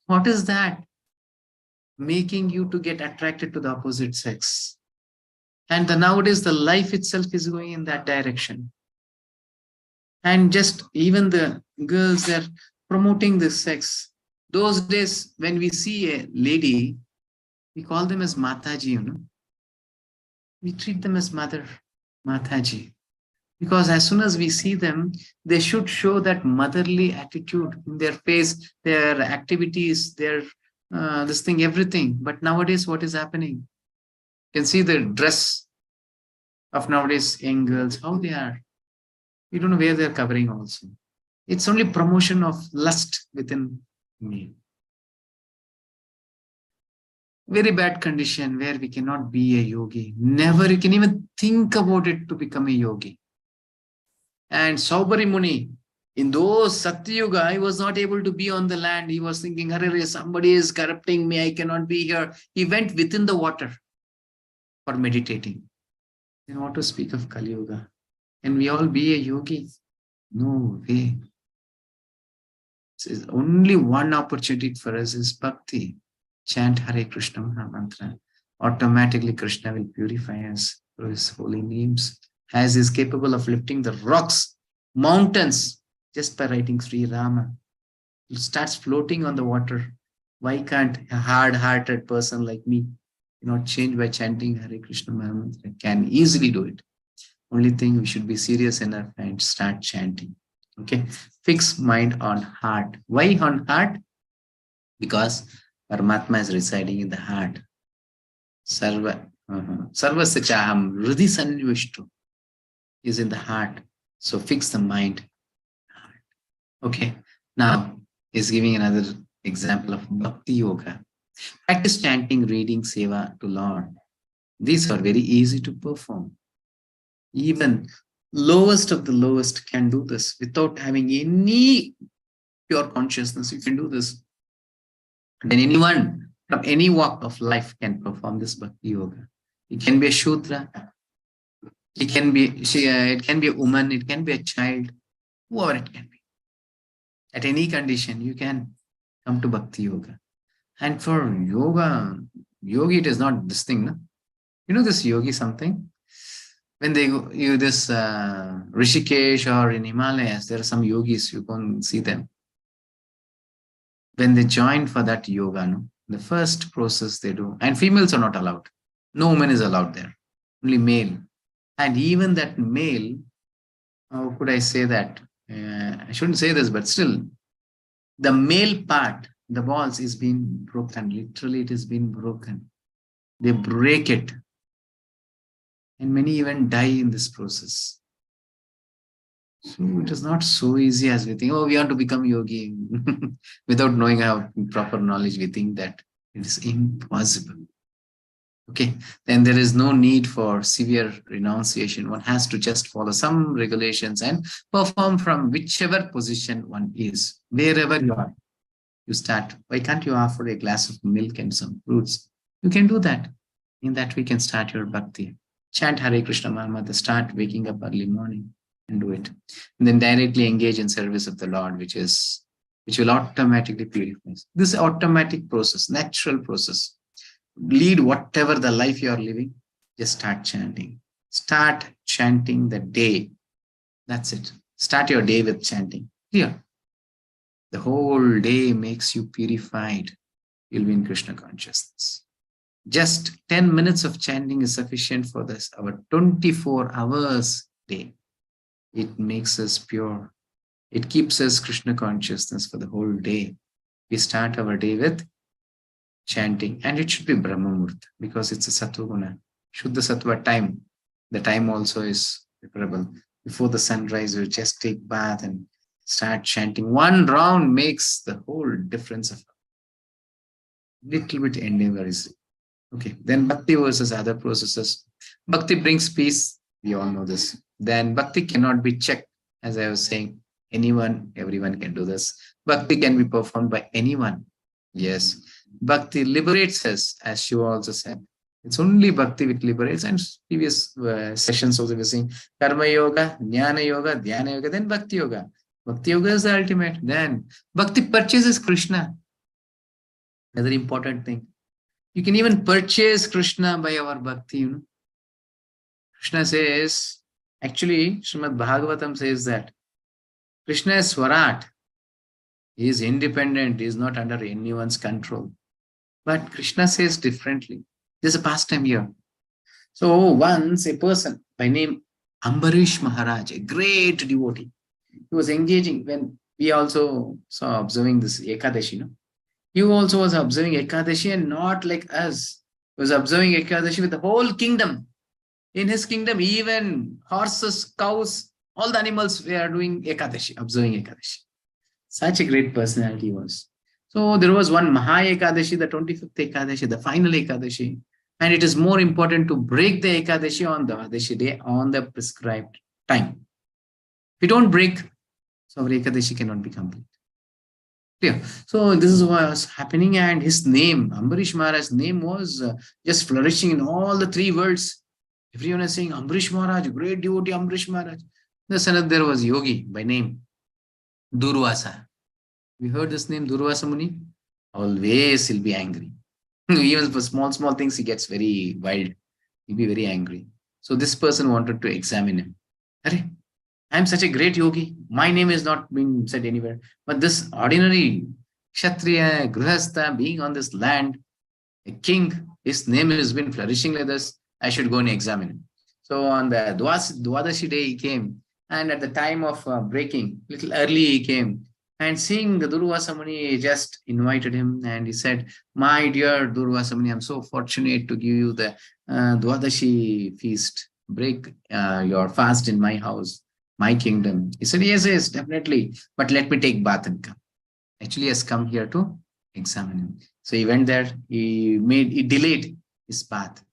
What is that? Making you to get attracted to the opposite sex. And nowadays the life itself is going in that direction. And just even the girls, they're promoting this sex. Those days when we see a lady, we call them as Mataji, you know. We treat them as mother, Mataji. Because as soon as we see them, they should show that motherly attitude in their face, their activities, their this thing, everything. But nowadays, what is happening? You can see the dress of nowadays young girls, how they are. You don't know where they're covering also. It's only promotion of lust within me. very bad condition where we cannot be a yogi. Never you can even think about it to become a yogi. And Saubari Muni, in those Satyuga, he was not able to be on the land. He was thinking, Hare, somebody is corrupting me. I cannot be here. He went within the water for meditating. Then what to speak of Kali Yuga? Can we all be a yogi? No way. It's only one opportunity for us is bhakti. Chant Hare Krishna Maha Mantra. Automatically Krishna will purify us through his holy names. As he is capable of lifting the rocks, mountains, just by writing Sri Rama. It starts floating on the water. Why can't a hard-hearted person like me change by chanting Hare Krishna Maha Mantra? Can easily do it. Only thing, we should be serious enough and start chanting. Okay, fix mind on heart. Why on heart? Because Paramatma is residing in the heart. Sarvasya chaham hridhi sanvishtu is in the heart. So fix the mind. Okay, now he's giving another example of bhakti yoga. Practice chanting, reading, seva to Lord. These are very easy to perform. Even lowest of the lowest can do this without having any pure consciousness. You can do this. And anyone from any walk of life can perform this bhakti yoga. It can be a Shudra, it can be a woman, it can be a child, whoever it can be. At any condition, you can come to bhakti yoga. And for yogi, it is not this thing. No? You know this yogi something? When they go, this Rishikesh or in Himalayas, there are some yogis, you can see them. When they join for that yoga, the first process they do, and females are not allowed. No woman is allowed there, only male. And even that male, how could I say that? I shouldn't say this, but still, the male part, the balls is being broken. Literally, it is being broken. They break it. And many even die in this process. So it is not so easy as we think, oh, we want to become yogi. Without knowing how proper knowledge, we think that it is impossible. Okay, then there is no need for severe renunciation. One has to just follow some regulations and perform from whichever position one is, wherever you are. You start. Why can't you offer a glass of milk and some fruits? You can do that. In that we can start your bhakti. Chant Hare Krishna Maha Mantra, start waking up early morning and do it. And then directly engage in service of the Lord, which will automatically purify. This automatic process, natural process. Lead whatever the life you are living, just start chanting. Start chanting the day. That's it. Start your day with chanting. Here. The whole day makes you purified. You'll be in Krishna consciousness. Just 10 minutes of chanting is sufficient for this, our 24 hours day. It makes us pure. It keeps us Krishna consciousness for the whole day. We start our day with chanting, and it should be Brahma Murta because it's a Sattva Guna. Shuddha Sattva time. The time also is preferable. Before the sunrise, you just take bath and start chanting. One round makes the whole difference of little bit endeavor is. Okay, then bhakti versus other processes. Bhakti brings peace. We all know this. Then bhakti cannot be checked. As I was saying, anyone, everyone can do this. Bhakti can be performed by anyone. Yes. Bhakti liberates us, as Shiva also said. It's only bhakti which liberates. And previous sessions also we were saying karma yoga, jnana yoga, dhyana yoga, then bhakti yoga. Bhakti yoga is the ultimate. Then bhakti purchases Krishna. Another important thing. You can even purchase Krishna by our bhakti. Krishna says, actually, Srimad Bhagavatam says that Krishna is Swarat. He is independent. He is not under anyone's control. But Krishna says differently. There's a pastime here. So once a person by name Ambarish Maharaj, a great devotee, he was engaging when we also saw observing this Ekadashi. He also was observing Ekadashi and not like us. He was observing Ekadashi with the whole kingdom. In his kingdom, even horses, cows, all the animals were doing Ekadashi, observing Ekadashi. Such a great personality he was. So there was one Maha Ekadashi, the 25th Ekadashi, the final Ekadashi. And it is more important to break the Ekadashi on the Dvadashi day on the prescribed time. If we don't break, so our Ekadashi cannot be complete. Clear? So this is what was happening, and his name, Ambarish Maharaj's name was just flourishing in all the three worlds. Everyone is saying, Ambarish Maharaj, great devotee Ambarish Maharaj. The son of there was Yogi by name, Durvasa. We heard this name, Durvasa Muni? Always he'll be angry. Even for small things, he gets very wild. He'll be very angry. So this person wanted to examine him. Arey, I'm such a great yogi. My name is not being said anywhere. But this ordinary Kshatriya, Grihastha, being on this land, a king, his name has been flourishing like this. I should go and examine him. So on the Dwadashi day he came. And at the time of breaking, little early he came. And seeing the Durvasa Muni, just invited him and he said, my dear Durvasa Muni, I'm so fortunate to give you the Dwadashi feast. Break your fast in my house, my kingdom. He said, yes, definitely. But let me take bath and come. Actually, he has come here to examine him. So he went there, he delayed his bath.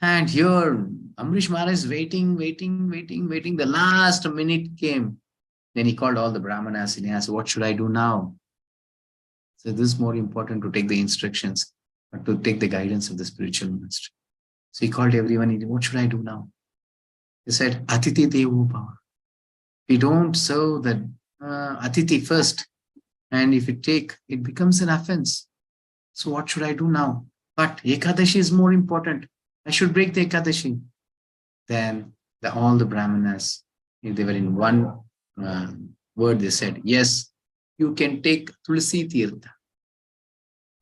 And here, Ambarish Maharaj is waiting. The last minute came. Then he called all the Brahmanas and he asked, what should I do now? So this is more important to take the instructions, but to take the guidance of the spiritual master. So he called everyone, what should I do now? He said, Atiti Devo Bhava. We don't serve the Atiti first. And if you take, it becomes an offense. So what should I do now? But Ekadashi is more important. I should break the Ekadashi. Then all the Brahmanas, they were in one word, they said, yes, you can take Tulsi Tirtha.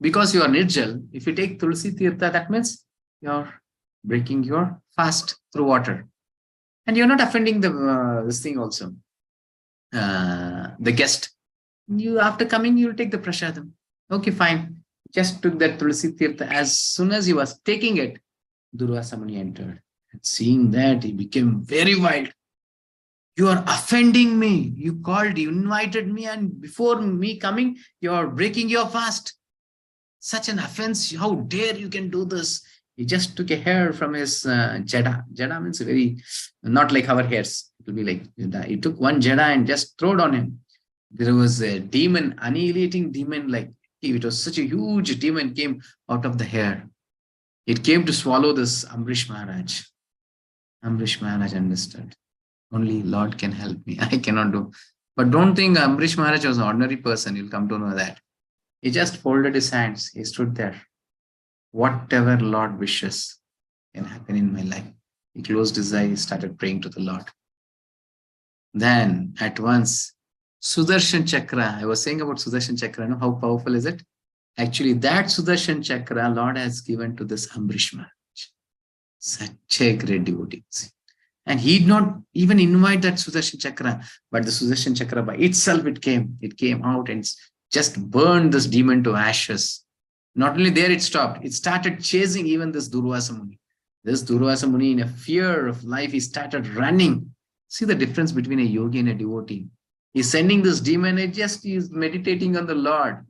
Because you are Nirjal, if you take Tulsi Tirtha, that means you're breaking your fast through water. And you're not offending this thing also. The guest. You after coming, you'll take the prasadam. Okay, fine. Just took that Tulsi Tirtha. As soon as he was taking it, Durvasa Muni entered. And seeing that, he became very wild. You are offending me. You invited me, and before me coming, you are breaking your fast. Such an offense. How dare you can do this? He just took a hair from his jada. Jada means very, not like our hairs. It will be like, he took one jada and just threw it on him. There was a demon, annihilating demon, like it was such a huge demon came out of the hair. It came to swallow this Ambarish Maharaj. Ambarish Maharaj understood. Only Lord can help me. I cannot do. But don't think Ambarish Maharaj was an ordinary person. You'll come to know that. He just folded his hands. He stood there. Whatever Lord wishes can happen in my life. He closed his eyes, started praying to the Lord. Then at once, Sudarshan Chakra. I was saying about Sudarshan Chakra. How powerful is it? Actually, that Sudarshan Chakra, Lord has given to this Ambarish Maharaj. Such a great devotee. And he did not even invite that Sudarshan Chakra, but the Sudarshan Chakra by itself, it came out and just burned this demon to ashes. Not only there it stopped, it started chasing even this Durvasa Muni. This Durvasa Muni, in a fear of life, he started running. See the difference between a yogi and a devotee. He's sending this demon, he's meditating on the Lord.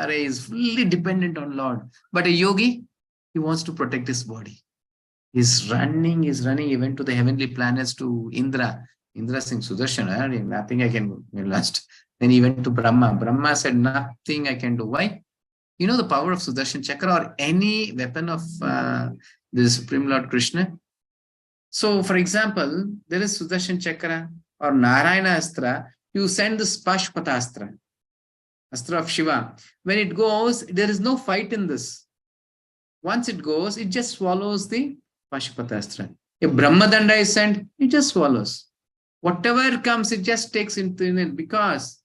He's fully dependent on Lord. But a yogi, he wants to protect his body. He's running. He went to the heavenly planets to Indra. Indra saying, Sudarshan, nothing I can do. Last. Then he went to Brahma. Brahma said, nothing I can do. Why? You know the power of Sudarshan Chakra or any weapon of the Supreme Lord Krishna. So, for example, there is Sudarshan Chakra or Narayana Astra. You send this Pashupata Astra, Astra of Shiva. When it goes, there is no fight in this. Once it goes, it just swallows the Pashupata Astra. If Brahmadanda is sent, it just swallows. Whatever comes, it just takes into it because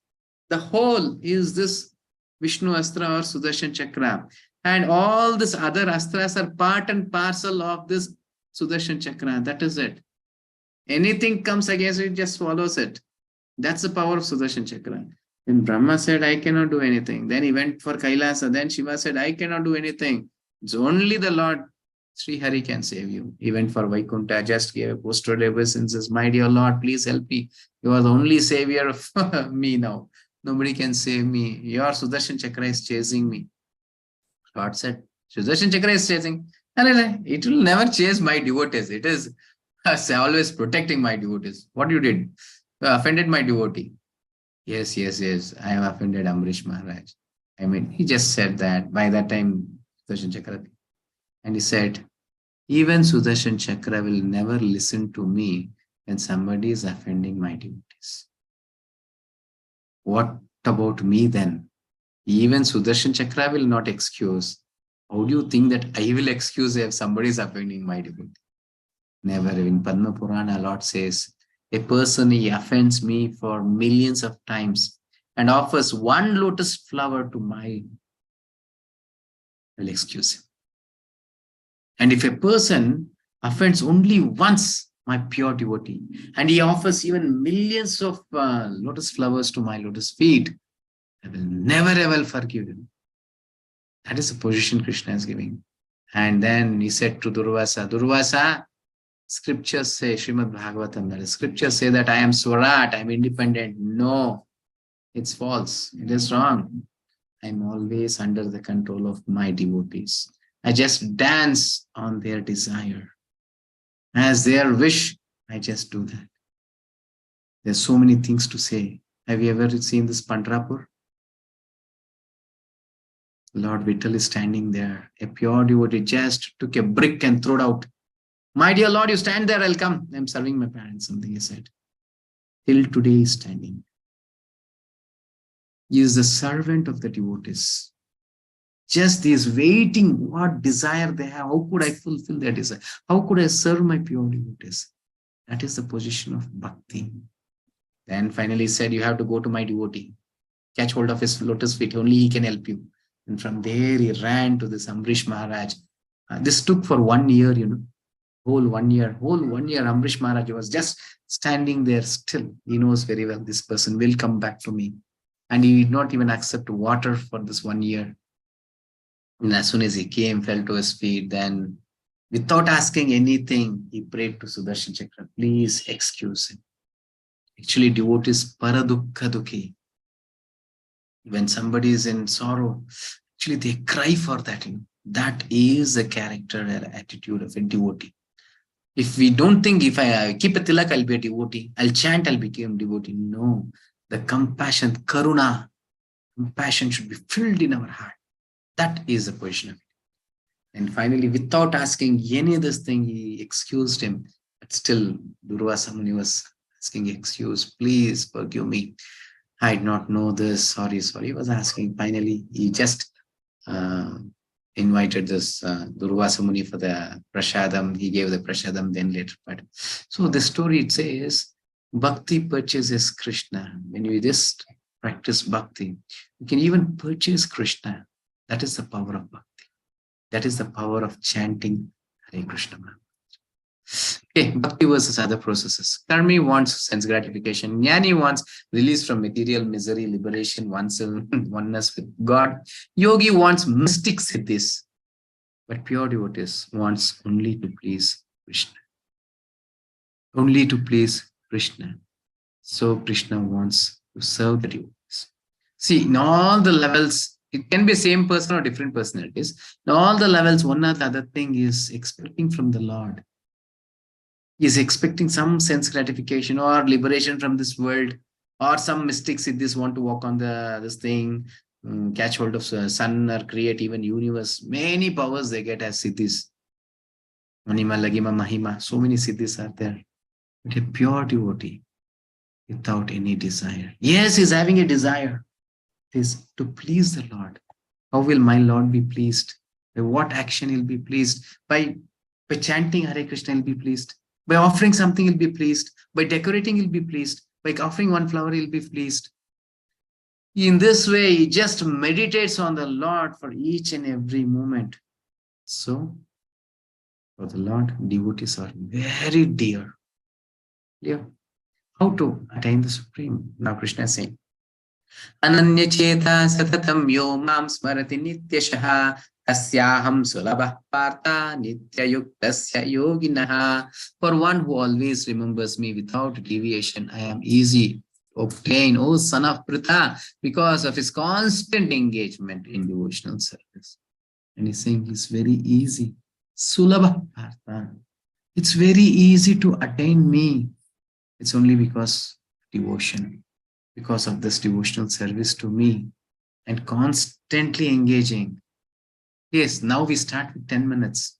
the whole is this Vishnu Astra or Sudarshan Chakra. And all these other Astras are part and parcel of this Sudarshan Chakra. That is it. Anything comes against it, just swallows it. That's the power of Sudarshan Chakra. Then Brahma said, I cannot do anything. Then he went for Kailasa. Then Shiva said, I cannot do anything. It's only the Lord Sri Hari can save you. He went for Vaikuntha, just gave a postal ever since, my dear Lord, please help me. You are the only savior of me now. Nobody can save me. Your Sudarshan Chakra is chasing me. Lord said, Sudarshan Chakra is chasing. It will never chase my devotees. It is always protecting my devotees. What you did? You offended my devotee. Yes, yes, yes. I have offended Amrish Maharaj. I mean, he just said that by that time, Sudarshan Chakra. And he said, even Sudarshan Chakra will never listen to me when somebody is offending my devotees. What about me then? Even Sudarshan Chakra will not excuse. How do you think that I will excuse if somebody is offending my devotee? Never. In Padma Purana, Lord says, a person, he offends me for millions of times and offers one lotus flower to my, I will excuse him. And if a person offends only once my pure devotee, and he offers even millions of lotus flowers to my lotus feet, I will never ever forgive him. That is the position Krishna is giving. And then he said to Durvasa, Durvasa, scriptures say, Srimad Bhagavatam, that is, scriptures say that I am Swarat, I am independent. No, it's false. It is wrong. I am always under the control of my devotees. I just dance on their desire. As their wish, I just do that. There's so many things to say. Have you ever seen this Pandrapur? Lord Vittal is standing there. A pure devotee just took a brick and threw it out. My dear Lord, you stand there, I'll come. I'm serving my parents, something he said. Till today he's standing. He is the servant of the devotees. Just he is waiting what desire they have. How could I fulfill their desire? How could I serve my pure devotees? That is the position of bhakti. Then finally he said, you have to go to my devotee. Catch hold of his lotus feet. Only he can help you. And from there he ran to this Amrish Maharaj. This took for 1 year, whole 1 year, Amrish Maharaj was just standing there still. He knows very well this person will come back to me. And he did not even accept water for this 1 year. And as soon as he came, fell to his feet, then without asking anything, he prayed to Sudarshan Chakra, please excuse him. Actually, devotees paradukha dukhi. When somebody is in sorrow, actually they cry for that. That is the character and attitude of a devotee. If we don't think if I keep a tilak, I'll be a devotee. I'll chant, I'll become a devotee. No, the compassion, karuna, compassion should be filled in our heart. That is the position of it. And finally, without asking any of this thing, he excused him. But still, Durvasa Muni was asking excuse, please forgive me. I did not know this. Sorry. He was asking. Finally, he just invited this Durvasa Muni for the prasadam. He gave the prasadam then later. But so the story, it says, bhakti purchases Krishna. When you just practice bhakti, you can even purchase Krishna. That is the power of bhakti. That is the power of chanting Hare Krishna. Okay, bhakti versus other processes. Karmi wants sense gratification. Jnani wants release from material misery, liberation, oneness with God. Yogi wants mystic siddhis. But pure devotees wants only to please Krishna. Only to please Krishna. So Krishna wants to serve the devotees. See, in all the levels, it can be the same person or different personalities. In all the levels, one or the other thing is expecting from the Lord. He is expecting some sense gratification or liberation from this world, or some mystics if this want to walk on this thing, catch hold of sun or create even universe. Many powers they get as siddhis. Anima, Lagima, Mahima. So many siddhis are there. But a pure devotee without any desire. Yes, he's having a desire. It is to please the Lord. How will my Lord be pleased? By what action he'll be pleased? By chanting Hare Krishna, he'll be pleased. By offering something, he'll be pleased. By decorating, he'll be pleased. By offering one flower, he'll be pleased. In this way, he just meditates on the Lord for each and every moment. So, for the Lord, devotees are very dear. Clear? How to attain the Supreme? Now Krishna is saying, Ananya cheta satatam yo mam smarati nityashaha asyaham sulabha partha nityayuktasya yoginaha. For one who always remembers me without deviation, I am easy obtain, O son of Pritha, because of his constant engagement in devotional service. And he's saying it's very easy. Sulabha Partha. It's very easy to attain me. It's only because devotion, because of this devotional service to me and constantly engaging. Yes, now we start with 10 minutes,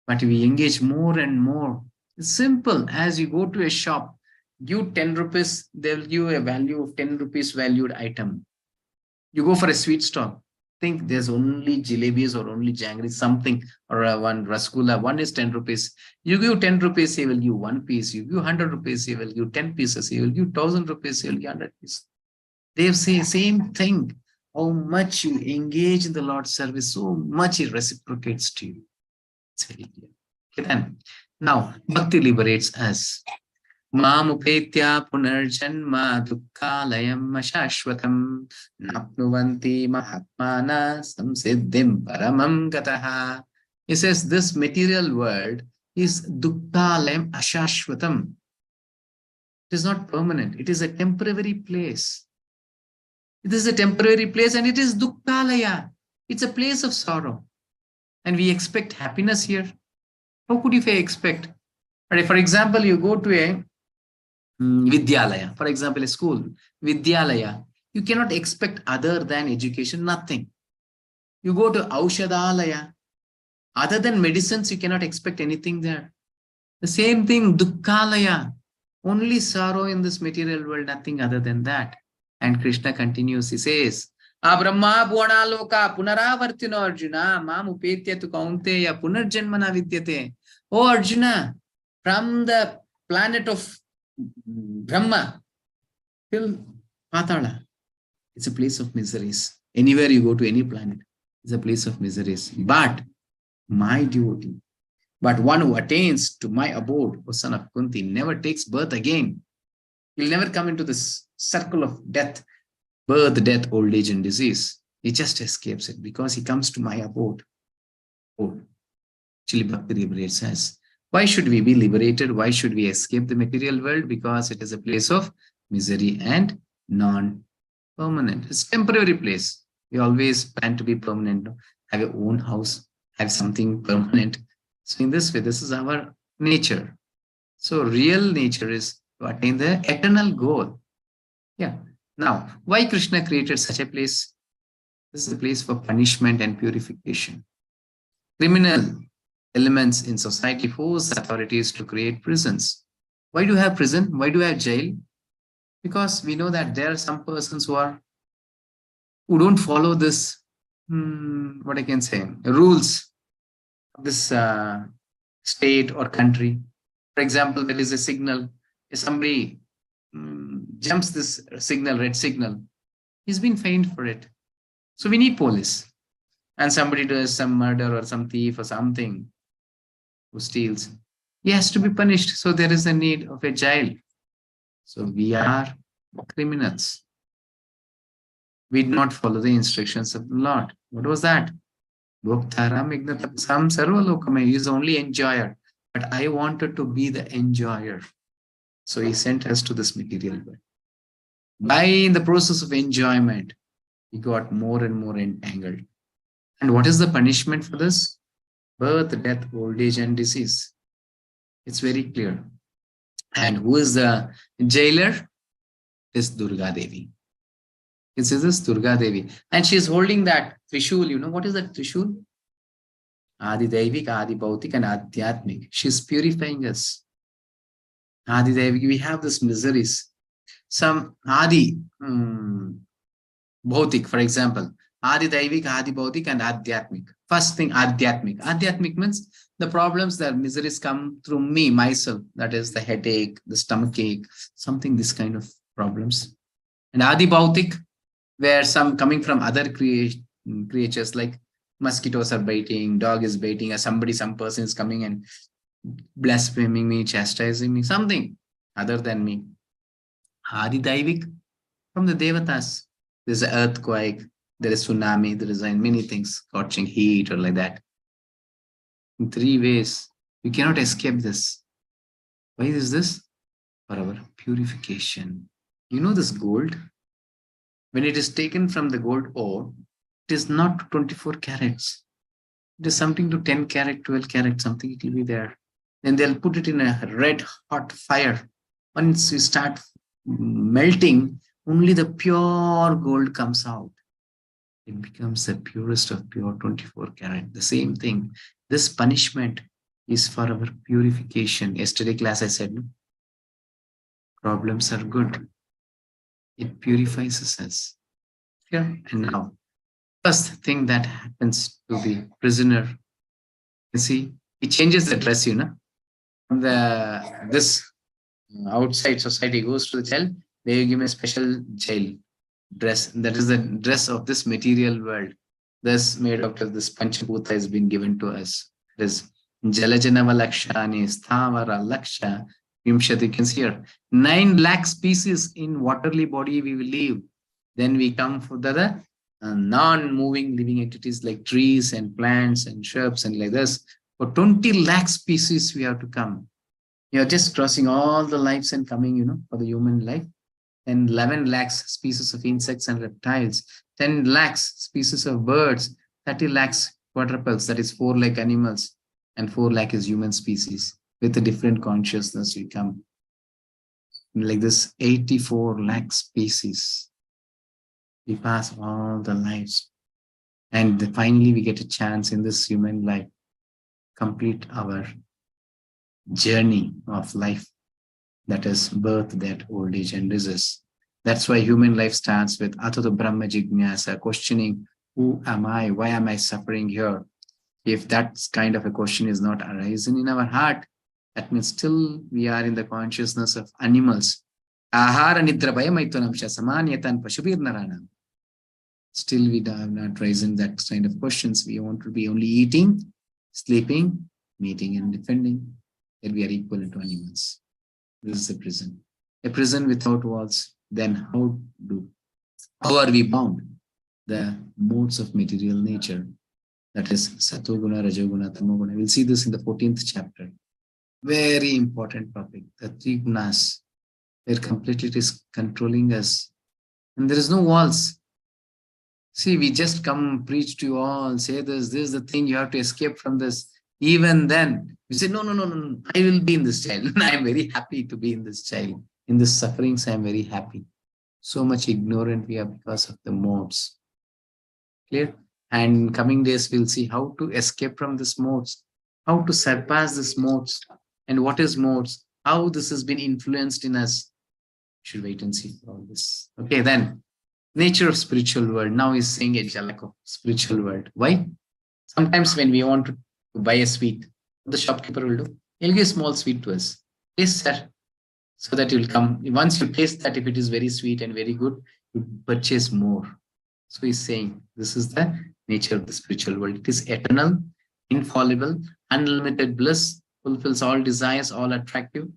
but we engage more and more. It's simple. As you go to a shop, give 10 rupees, they'll give you a value of 10 rupees valued item. You go for a sweet stall, think there's only jalebis or only jangri, something, or one rasgulla, one is 10 rupees. You give 10 rupees, he will give one piece. You give 100 rupees, he will give 10 pieces. He will give 1,000 rupees, he will give 100 pieces. They say same thing. How much you engage in the Lord's service, so much it reciprocates to you. It's very clear. Okay, then. Now, Bhakti liberates us. Mamupetya punarjanma dukkhalayam ashashvatam napnuvanti mahatmana samsiddhim paramam gataha. He says this material world is dukkhalayam ashashvatam. It is not permanent. It is a temporary place. It is a temporary place and it is dukkhalaya. It's a place of sorrow. And we expect happiness here. How could you expect? But if, for example, you go to a Vidyalaya, for example, a school, Vidyalaya, you cannot expect other than education, nothing. You go to Aushadalaya, other than medicines, you cannot expect anything there. The same thing, Dukkhalaya, only sorrow in this material world, nothing other than that. And Krishna continues, he says, Brahma Bhuvanaloka Punaravartino Arjuna Mam Upetya tu Kaunteya Punarjanmana Vidyate. Oh Arjuna, from the planet of Brahma till Patala, it's a place of miseries. Anywhere you go to any planet, it's a place of miseries. But my devotee, but one who attains to my abode, O son of Kunti, never takes birth again. He'll never come into this circle of death, birth, death, old age, and disease. He just escapes it because he comes to my abode. Oh, actually, Bhakti liberates us. Why should we be liberated? Why should we escape the material world? Because it is a place of misery and non-permanent. It's a temporary place. We always plan to be permanent, have your own house, have something permanent. So in this way, this is our nature. So real nature is to attain the eternal goal. Yeah. Now, why Krishna created such a place? This is a place for punishment and purification. Criminal elements in society force authorities to create prisons. Why do you have prison? Why do you have jail? Because we know that there are some persons who don't follow this, what I can say, rules of this state or country. For example, there is a signal. If somebody jumps this signal, red signal, he's been fined for it. So we need police. And somebody does some murder or some thief or something, who steals, he has to be punished. So there is a need of a jail. So we are criminals. We did not follow the instructions of the Lord. What was that? He is only enjoyer. But I wanted to be the enjoyer. So he sent us to this material world. By the process of enjoyment, he got more and more entangled. And what is the punishment for this? Birth, death, old age, and disease. It's very clear. And who is the jailer? Is Durga Devi. It says this Durga Devi. And she is holding that Trishul. You know what is that Trishul? Adi Daivik, Adi Bautik, and Adhyatmik. She is purifying us. Adi Daivik, we have these miseries. Some Adi Bautik, for example. Adi Daivik, Adi Bautik, and Adhyatmik. First thing, Adhyatmik. Adhyatmik means the problems, the miseries come through me, myself. That is the headache, the stomach ache, something, this kind of problems. And Adi Bautik, where some coming from other creatures, like mosquitoes are biting, dog is biting, or some person is coming and blaspheming me, chastising me, something other than me. Adi Daivik, from the Devatas. There's an earthquake, there is tsunami, there is many things, scorching heat or like that. In three ways, you cannot escape this. Why is this? For our purification. You know this gold? When it is taken from the gold ore, it is not 24 carats. It is something to 10 carat, 12 carat, something it will be there. Then they'll put it in a red hot fire. Once you start melting, only the pure gold comes out. It becomes the purest of pure 24 carat. The same thing. This punishment is for our purification. Yesterday class I said, no? Problems are good. It purifies us. Yeah. And now, first thing that happens to the prisoner, you see, he changes the dress, From this outside society goes to the jail, they give him a special jail dress. That is the dress of this material world. Thus made out of this Panchbhuta has been given to us. It is Jalajanava Lakshani Sthavara Laksha Vimshati. You can see here 9 lakh species in waterly body we will live. Then we come for the non-moving living entities like trees and plants and shrubs and like this. For 20 lakh species we have to come. You're just crossing all the lives and coming, for the human life. And 11 lakhs species of insects and reptiles, 10 lakhs species of birds, 30 lakhs quadrupeds, that is 4 lakh animals, and 4 lakh is human species. With a different consciousness we come. Like this, 84 lakh species. We pass all the lives. And finally we get a chance in this human life, complete our journey of life. That is birth, death, old age, and disease. That's why human life starts with Atato Brahma Jignasa, questioning, who am I? Why am I suffering here? If that kind of a question is not arising in our heart, that means still we are in the consciousness of animals. Ahara nidra bhayamaitvanamsha samanyatan pashubir naranam. Still we have not risen that kind of questions. We want to be only eating, sleeping, meeting, and defending. That we are equal to animals. This is a prison. A prison without walls. Then how are we bound? The modes of material nature. That is Satoguna, Rajoguna, Tamoguna. We'll see this in the 14th chapter. Very important topic. The 3 gunas. Where completely it is controlling us. And there is no walls. See, we just come preach to you all, say this is the thing, you have to escape from this. Even then, you say, no, I will be in this child. I am very happy to be in this child. In this sufferings, I am very happy. So much ignorant we are because of the modes. Clear? And coming days, we'll see how to escape from this modes, how to surpass this modes, and what is modes, how this has been influenced in us. Should wait and see for all this. Okay, then, nature of spiritual world. Now he's saying a jalak of spiritual world. Why? Sometimes when we want to buy a sweet, the shopkeeper will do, he'll give a small sweet to us. Taste, sir. So that you'll come. Once you taste that, if it is very sweet and very good, you purchase more. So he's saying, this is the nature of the spiritual world. It is eternal, infallible, unlimited bliss, fulfills all desires, all attractive,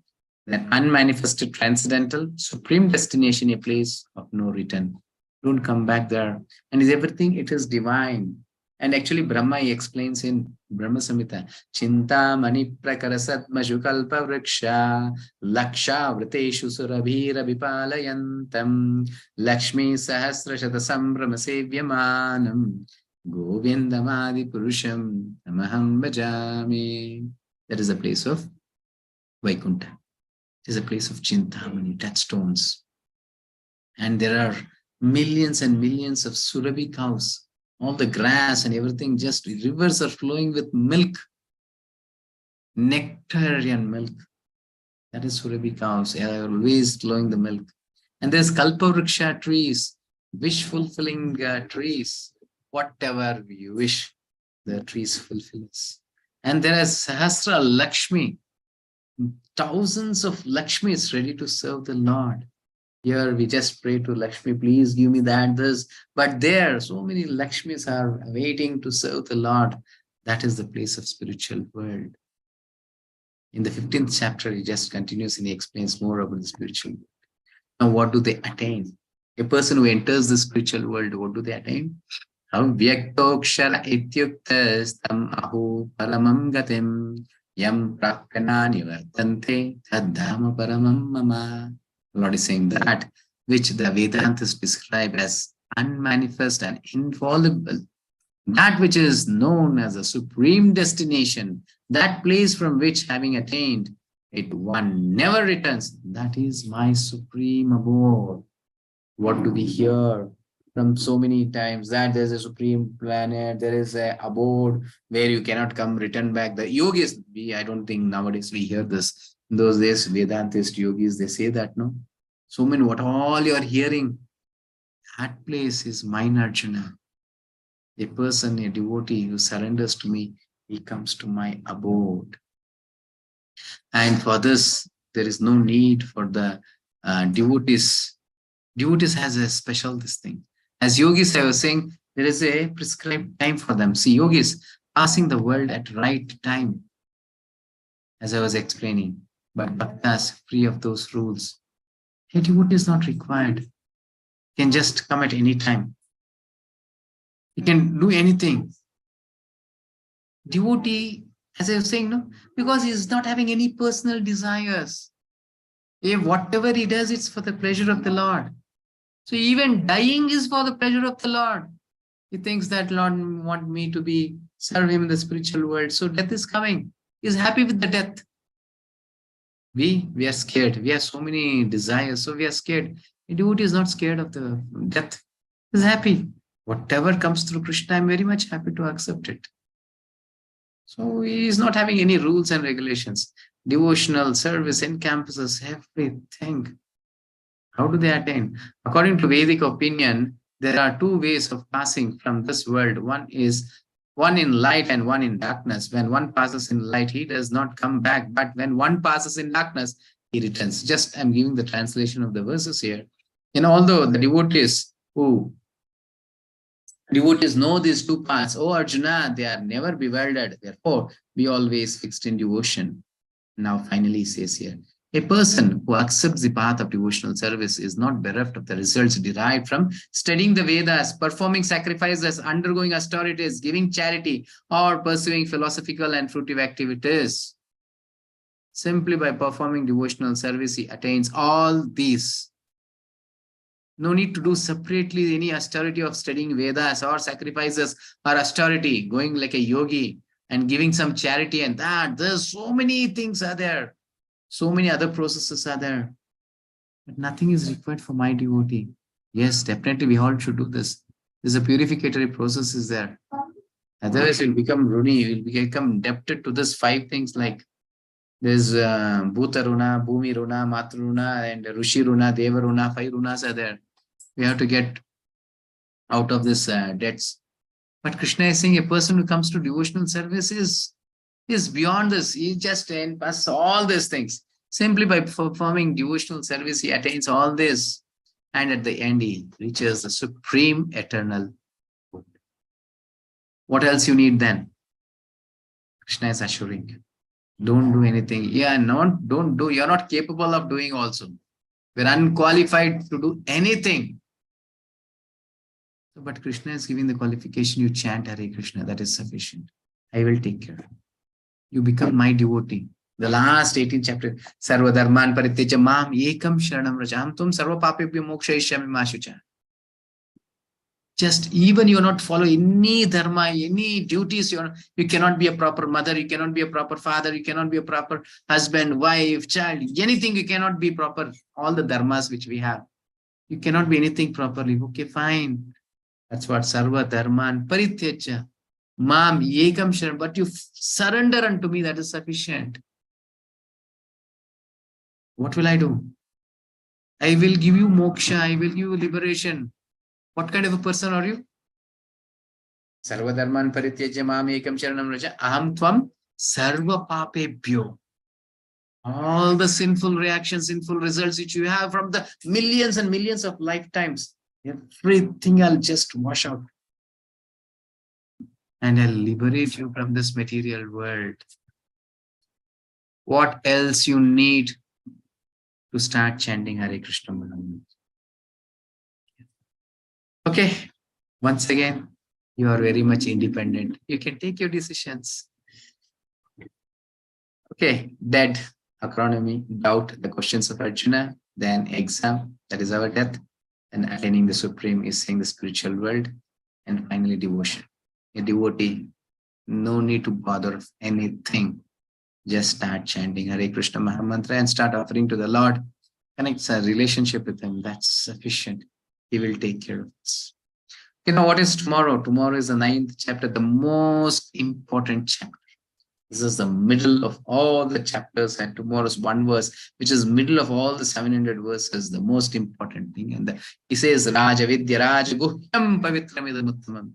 then unmanifested, transcendental, supreme destination, a place of no return. Don't come back there. And is everything, it is divine. And actually, Brahma, he explains in Brahma Samhita, Chinta mani prakarasat mashukalpa vriksha, laksha vriteshu surabhira vipalayantam, Lakshmi sahasrashata sambrama sevyamanam, govindamadi purusham namaham bhajami. That is a place of Vaikuntha. It is a place of Chintamani, touchstones. And there are millions and millions of Surabhi cows. All the grass and everything, just rivers are flowing with milk, nectarian milk. That is Surabhi cows. They are always flowing the milk. And there's Kalpavriksha trees, wish-fulfilling trees. Whatever you wish, the trees fulfill us. And there is Sahasra Lakshmi, thousands of Lakshmis ready to serve the Lord. Here we just pray to Lakshmi, please give me that, this. But there, so many Lakshmis are waiting to serve the Lord. That is the place of spiritual world. In the 15th chapter, he just continues and he explains more about the spiritual world. Now, what do they attain? A person who enters the spiritual world, what do they attain? Avyaktokshara ityuktas tam ahu paramam gatim yam prakana nivartante tadhama paramam mama. Lord is saying that which the Vedantas describe as unmanifest and infallible, that which is known as a supreme destination, that place from which, having attained it, one never returns, that is my supreme abode. What do we hear from so many times? That there's a supreme planet, there is a abode where you cannot come return back. The yogis, I don't think nowadays we hear this. In those days, Vedantist yogis, they say that, no? So many, what all you are hearing, that place is mine, Arjuna. A person, a devotee who surrenders to me, he comes to my abode. And for this, there is no need for the devotees. Devotees has a special this thing. As yogis, I was saying, there is a prescribed time for them. See, yogis passing the world at right time, as I was explaining. But bhaktas, free of those rules. A devotee is not required. Can just come at any time. He can do anything. Devotee, as I was saying, no, because he is not having any personal desires. If whatever he does, it's for the pleasure of the Lord. So even dying is for the pleasure of the Lord. He thinks that Lord want me to be serve him in the spiritual world. So death is coming. He's happy with the death. We are scared. We have so many desires, so we are scared. A devotee is not scared of the death. He's happy. Whatever comes through Krishna, I'm very much happy to accept it. So he is not having any rules and regulations. Devotional service in campuses, everything. How do they attain? According to Vedic opinion, there are two ways of passing from this world. One is one in light and one in darkness. When one passes in light, he does not come back. But when one passes in darkness, he returns. Just I'm giving the translation of the verses here. And although the devotees know these two paths, oh Arjuna, they are never bewildered. Therefore, be always fixed in devotion. Now finally he says here, a person who accepts the path of devotional service is not bereft of the results derived from studying the Vedas, performing sacrifices, undergoing austerities, giving charity, or pursuing philosophical and fruitive activities. Simply by performing devotional service, he attains all these. No need to do separately any austerity of studying Vedas or sacrifices or austerity, going like a yogi and giving some charity and that. There's so many things are there. So many other processes are there. But nothing is required for my devotee. Yes, definitely we all should do this. There's a purificatory process is there. Otherwise we'll become runi, we'll become indebted to this 5 things like there's Bhuta Runa, Bhumi Runa, Matru Runa, and Rushi Runa, Deva Runa, 5 runas are there. We have to get out of this debts. But Krishna is saying a person who comes to devotional service is beyond this. He just passes all these things. Simply by performing devotional service, he attains all this. And at the end, he reaches the supreme eternal good. What else you need then? Krishna is assuring, don't do anything. You're not capable of doing also. We're unqualified to do anything. But Krishna is giving the qualification, you chant Hare Krishna, that is sufficient. I will take care. You become my devotee. The last 18th chapter, Sarva Dharman Parityaja Mam Ekam Sharanam Rajam Tum Sarva Papebhyo Mokshayishyami Ma Shucha. Just even you not follow any dharma, any duties, you cannot be a proper mother, you cannot be a proper father, you cannot be a proper husband, wife, child, anything you cannot be proper. All the dharmas which we have, you cannot be anything properly. Okay, fine. That's what Sarva Dharman Parityaja Mam Ekam Sharanam. But you surrender unto me, that is sufficient. What will I do? I will give you moksha, I will give you liberation. What kind of a person are you? Sarva Dharman Parityaja Mam Ekam Sharanam Raja Aham Tvam Sarva Papebhyo. All the sinful reactions, sinful results which you have from the millions and millions of lifetimes, everything I'll just wash out. And I'll liberate you from this material world. What else you need to start chanting Hare Krishna Mahamantra? Okay, once again, you are very much independent. You can take your decisions. Okay, dead acronomy, doubt, the questions of Arjuna. then exam, that is our death, and attaining the Supreme is seeing the spiritual world, and finally devotion. A devotee, no need to bother of anything. Just start chanting Hare Krishna Mahamantra and start offering to the Lord. Connects a relationship with Him. That's sufficient. He will take care of us. You know what is tomorrow? Tomorrow is the 9th chapter, the most important chapter. This is the middle of all the chapters, and tomorrow's one verse, which is middle of all the 700 verses, the most important thing. And he says, Raja Vidya Raja Guhyam Pavitramidam Uttamam.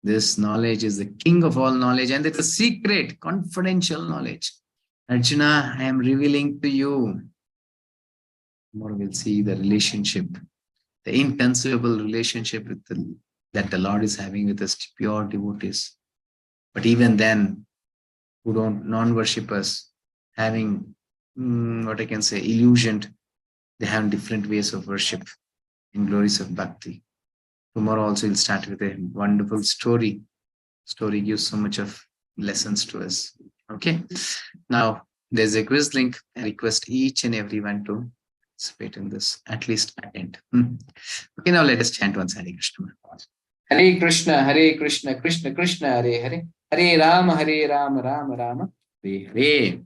This knowledge is the king of all knowledge, and it's a secret, confidential knowledge. Arjuna, I am revealing to you. Tomorrow we'll see the relationship, the inconceivable relationship that the Lord is having with us pure devotees. But even then, who don't non-worshippers, having what I can say, illusioned, they have different ways of worship in glories of bhakti. Tomorrow also we'll start with a wonderful story. Story gives so much of lessons to us. Okay. Now there's a quiz link. I request each and everyone to participate in this, at least attend. Okay, now let us chant once Hare Krishna. Hare Krishna, Krishna Krishna, Hare Hare. Hare Rama, Rama Rama, Hare Hare.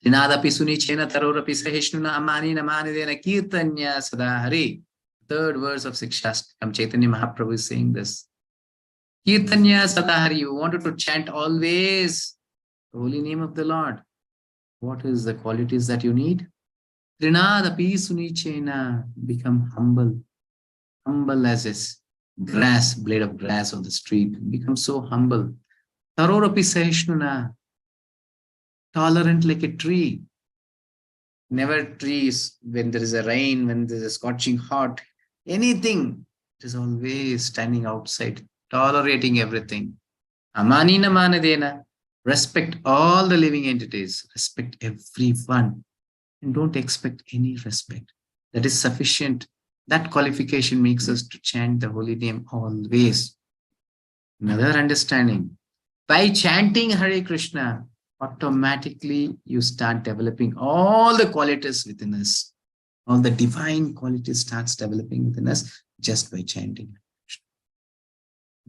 Trinadapi Sunichena Tarorapi Sahishnuna Amani Namanidena Kirtanya Sada Hare. Third verse of Sikshastakam, Chaitanya Mahaprabhu is saying this. Kirtanya Sada Hare. You wanted to chant always the holy name of the Lord. What is the qualities that you need? Trinadapi Sunichena. Become humble. Humble as is grass, blade of grass on the street. Become so humble. Tarorapi Sahishnuna. Tolerant like a tree. Never trees when there is a rain, when there is a scorching hot, anything. It is always standing outside, tolerating everything. Amanina manadena. Respect all the living entities. Respect everyone. And don't expect any respect. That is sufficient. That qualification makes us to chant the holy name always. Another understanding. By chanting Hare Krishna, automatically you start developing all the qualities within us. All the divine qualities starts developing within us just by chanting.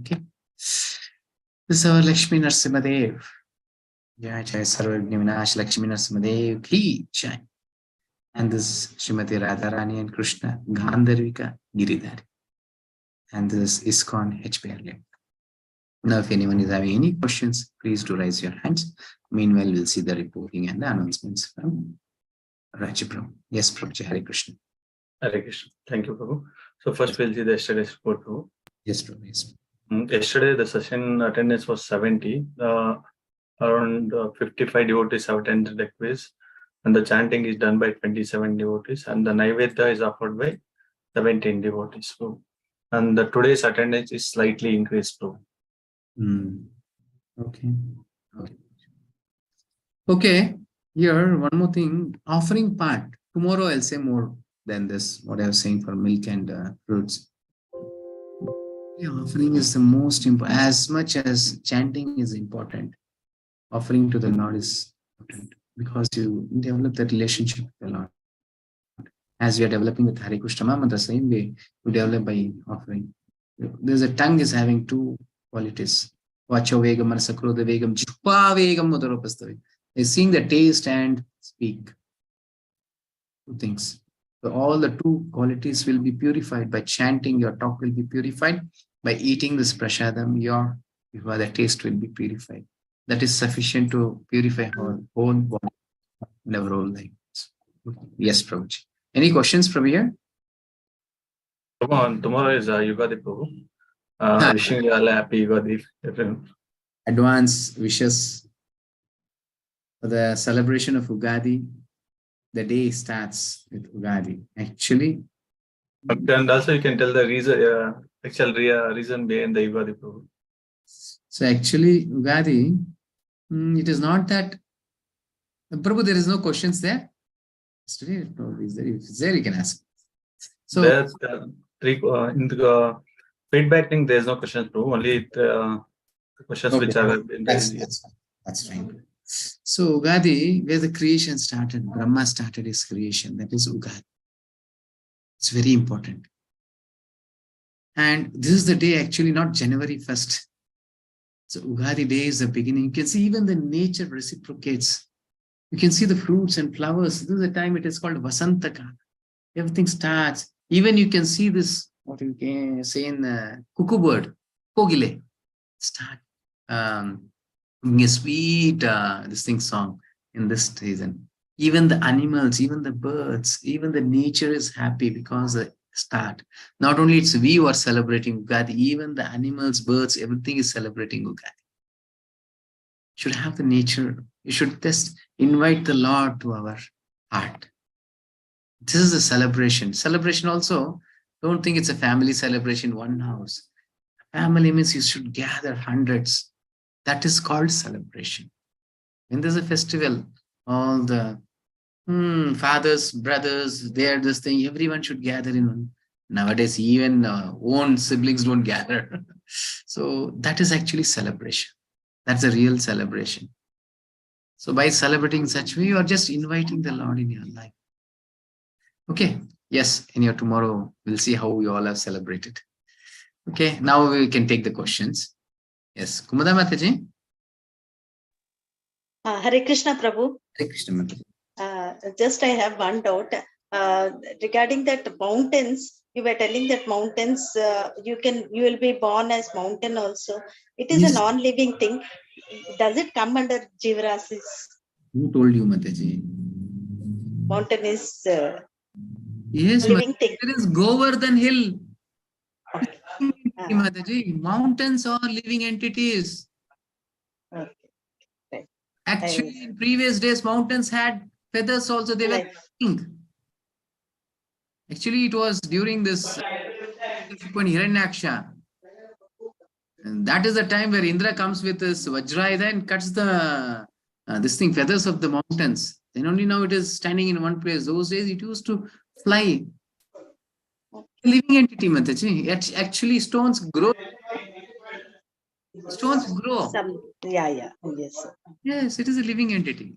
Okay. This is our Lakshmi Narasimhadev. Jai Jai Sarvagni Vinash Lakshmi Narasimhadev Ki Jai. And this Srimati Radharani and Krishna Gandharvika Giridhara. And this is ISKCON HPR. Now, if anyone is having any questions, please do raise your hands. Meanwhile, we'll see the reporting and the announcements from Raja Prabhu. Yes, Prabhu. Hare Krishna. Hare Krishna. Thank you, Prabhu. So first we'll see the yesterday's report, Prabhu. Yes, Prabhu. Yes. Yesterday, the session attendance was 70. Around 55 devotees have attended the quiz, and the chanting is done by 27 devotees, and the Naivedya is offered by 17 devotees. And the today's attendance is slightly increased, Prabhu. Okay. Okay. Here, one more thing. Offering part. Tomorrow I'll say more than this, what I was saying for milk and fruits. The offering is the most important. As much as chanting is important, offering to the Lord is important because you develop that relationship with the Lord. As we are developing with Hare Krishna Mantra, the same way you develop by offering. There's a tongue is having two qualities. Vacho vegam manasakrodha vegam jihva vegam mudaropastavi. They're seeing the taste and speak. Two things. So all the two qualities will be purified by chanting. Your talk will be purified by eating this prasadam. Your the taste will be purified. That is sufficient to purify our whole body and our whole life. Yes, Prabhuji. Any questions from here? Tomorrow is Yugadi, Prabhu. Wishing you all a happy Yugadi. Advance wishes for the celebration of Ugadi. The day starts with Ugadi. Actually, and also you can tell the reason, actual reason behind the Yugadi, Prabhu. So actually, Ugadi, it is not that. Prabhu, there is no questions there. Today, probably is there. If it's there, you can ask. So there's in the feedback thing, there's no questions, Prabhu. Only the questions which are in that's fine. So Ugadi, where the creation started, Brahma started his creation. That is Ugadi. It's very important. And this is the day, actually, not January 1st. So Ugadi day is the beginning. You can see even the nature reciprocates. You can see the fruits and flowers. This is the time it is called Vasantaka. Everything starts. Even you can see this, what you can say in cuckoo bird, Kogile, start a sweet this thing song in this season. Even the animals, even the birds, even the nature is happy because the start. Not only it's we who are celebrating Ugadi, even the animals, birds, everything is celebrating Ugadi. Should have the nature. You should just invite the Lord to our heart. This is a celebration. Celebration also, don't think it's a family celebration, one house. Family means you should gather hundreds. That is called celebration. When there's a festival, all the fathers, brothers, they're this thing, everyone should gather in one. Nowadays, even own siblings don't gather. So that is actually celebration. That's a real celebration. So by celebrating such way, you are just inviting the Lord in your life. Okay. Yes, in your tomorrow, we'll see how we all have celebrated. Okay, now we can take the questions. Yes, Kumada Mataji. Hare Krishna Prabhu. Hare Krishna Mataji. Just I have one doubt regarding that mountains. You were telling that mountains, you will be born as mountain also. It is Yes. a non-living thing. Does it come under Jivarasis? Who told you, Mataji? Mountain is Yes, living thing. there is Govardhan Hill. Okay. Mataji, mountains are living entities. Okay. Right. Actually, in previous days, mountains had feathers also. They were king. Actually, it was during this Hiranyaksha. And that is the time where Indra comes with this Vajrayudha and cuts the this thing, feathers of the mountains. Then only now it is standing in one place. Those days it used to fly. Living entity, Mataji. Actually, stones grow. Stones grow. Yes. Yes, it is a living entity.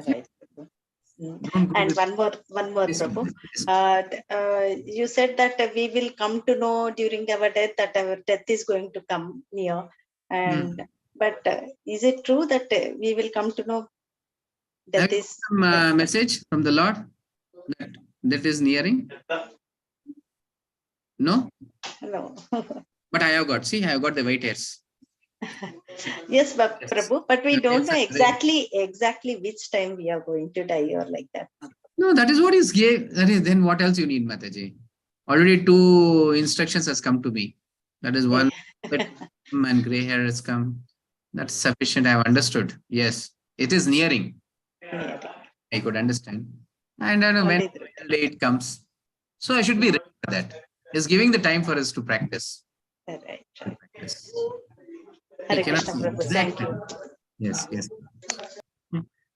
Right. And one more, Prabhu. You said that we will come to know during our death that our death is going to come near. And but is it true that we will come to know that is some message from the Lord that is nearing? No. No. But I have got. See, I have got the white hairs. Yes, but Prabhu, but we don't know exactly which time we are going to die or like that. No, that is what is gave. That is, then what else you need, Mataji? Already 2 instructions has come to me. That is one, and gray hair has come. That's sufficient. I have understood. Yes, it is nearing. I could understand. And I don't know when it comes. So I should be ready for that. It's giving the time for us to practice. Right. Practice. Hare Krishna Prabhu, thank you. Yes.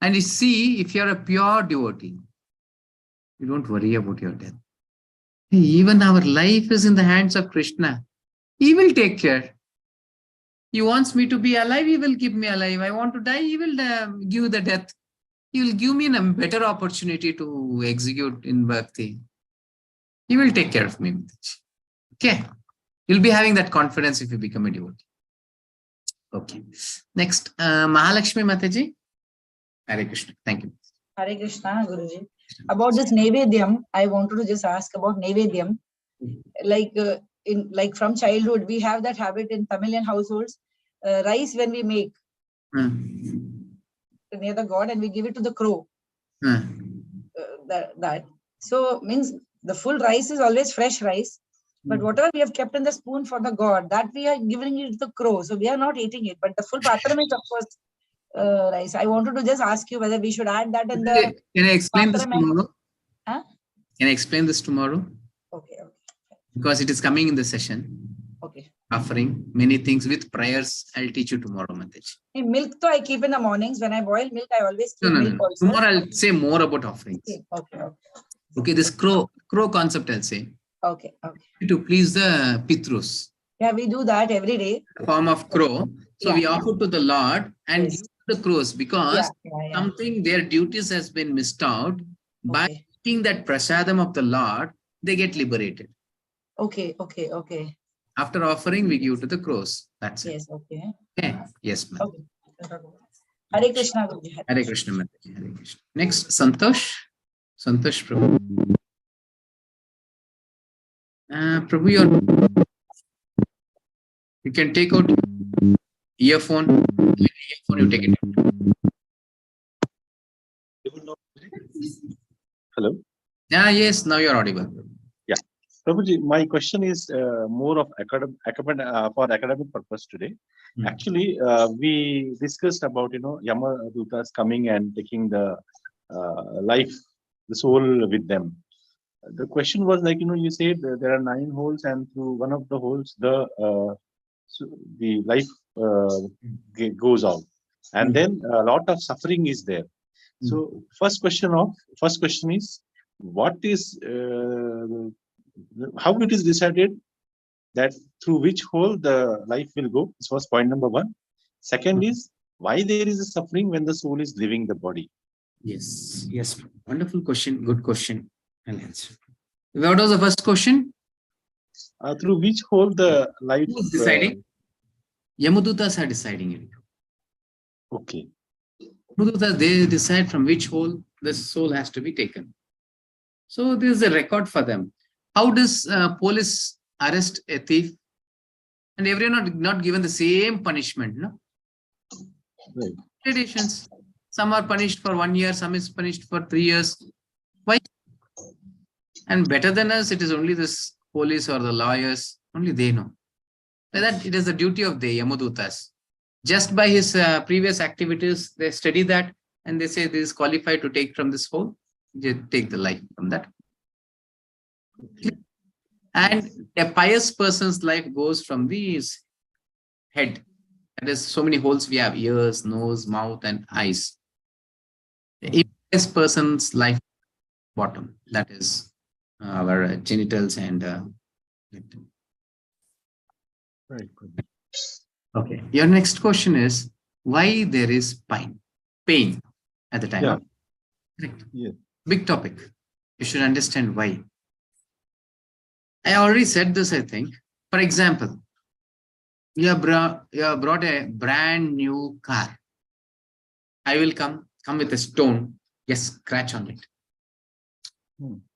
And you see, if you're a pure devotee, you don't worry about your death. Even our life is in the hands of Krishna. He will take care. He wants me to be alive, he will keep me alive. I want to die, he will give the death. He will give me a better opportunity to execute in bhakti. He will take care of me. Okay. You'll be having that confidence if you become a devotee. Okay. Next, Mahalakshmi Mataji. Hare Krishna. Thank you. Hare Krishna, Guruji. About this Nevedyam, I wanted to just ask about Nevedyam. Like from childhood, we have that habit in Tamilian households. Rice when we make near the god, and we give it to the crow. So means the full rice is always fresh rice. But whatever we have kept in the spoon for the god, that we are giving it to the crow. So we are not eating it. But the full patram is, of course, rice. I wanted to just ask you whether we should add that in the. Can I explain this tomorrow? Huh? Can I explain this tomorrow? Okay. Because it is coming in the session. Okay. Offering many things with prayers. I'll teach you tomorrow, Mataji. Milk, though, I keep in the mornings. When I boil milk, I always keep milk also. Tomorrow I'll say more about offerings. Okay. This crow concept I'll say. Okay. To please the Pitrus. Yeah, we do that every day. Form of crow. So we offer to the Lord and give the crows because Yeah. something their duties has been missed out by eating that prasadam of the Lord, they get liberated. Okay. After offering, we give to the crows. That's it. Yes, okay. Okay. Yes, ma'am. Okay. Hare Krishna, Guruji. Hare Krishna, Mataji. Hare Krishna. Next, Santosh. Santosh Prabhu. Prabhu, you can take out earphone. You take it out. Hello. Yes, now you're audible. Yeah. Prabhuji, my question is more of for academic purpose today. Actually, we discussed about, Yamadutas coming and taking the soul with them. The question was like, you said there are 9 holes, and through one of the holes, the life goes out, and then a lot of suffering is there. So first question is, what is how it is decided that through which hole the life will go? This was point number 1. Second is, why there is a suffering when the soul is leaving the body? Yes. Wonderful question. Good question. I'll answer. What was the first question? Through which hole the life Who is deciding? Yamadutas are deciding it. Okay. Yamadutas, they decide from which hole the soul has to be taken. So this is a record for them. How does police arrest a thief? And everyone not given the same punishment, no? Right. Gradations. Some are punished for 1 year, some is punished for 3 years. Why? And better than us, it is only this police or the lawyers, only they know. Like that, it is the duty of the Yamadutas. Just by his previous activities, they study that and they say this is qualified to take from this hole, they take the life from that. And a pious person's life goes from his head. That is, so many holes we have: ears, nose, mouth, and eyes. A pious person's life bottom, that is our genitals and Right. okay. Your next question is why there is pain at the time. Yeah. Correct. Yeah. Big topic. You should understand why. I already said this, I think. For example, you have brought a brand new car. I will come with a stone, just scratch on it.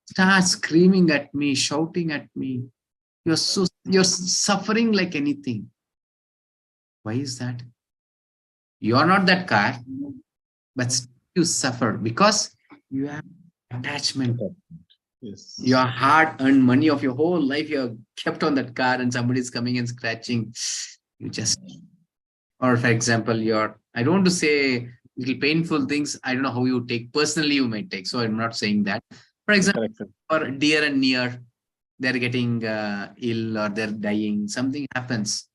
Start screaming at me, shouting at me. You're suffering like anything. Why is that? You are not that car, but you suffer because you have attachment. Yes. Your hard-earned money of your whole life, you have kept on that car, and somebody is coming and scratching. You just, or for example, I don't want to say little painful things. I don't know how you take. Personally, you might take. So I'm not saying that. For example, or dear and near, they're getting ill or they're dying. Something happens.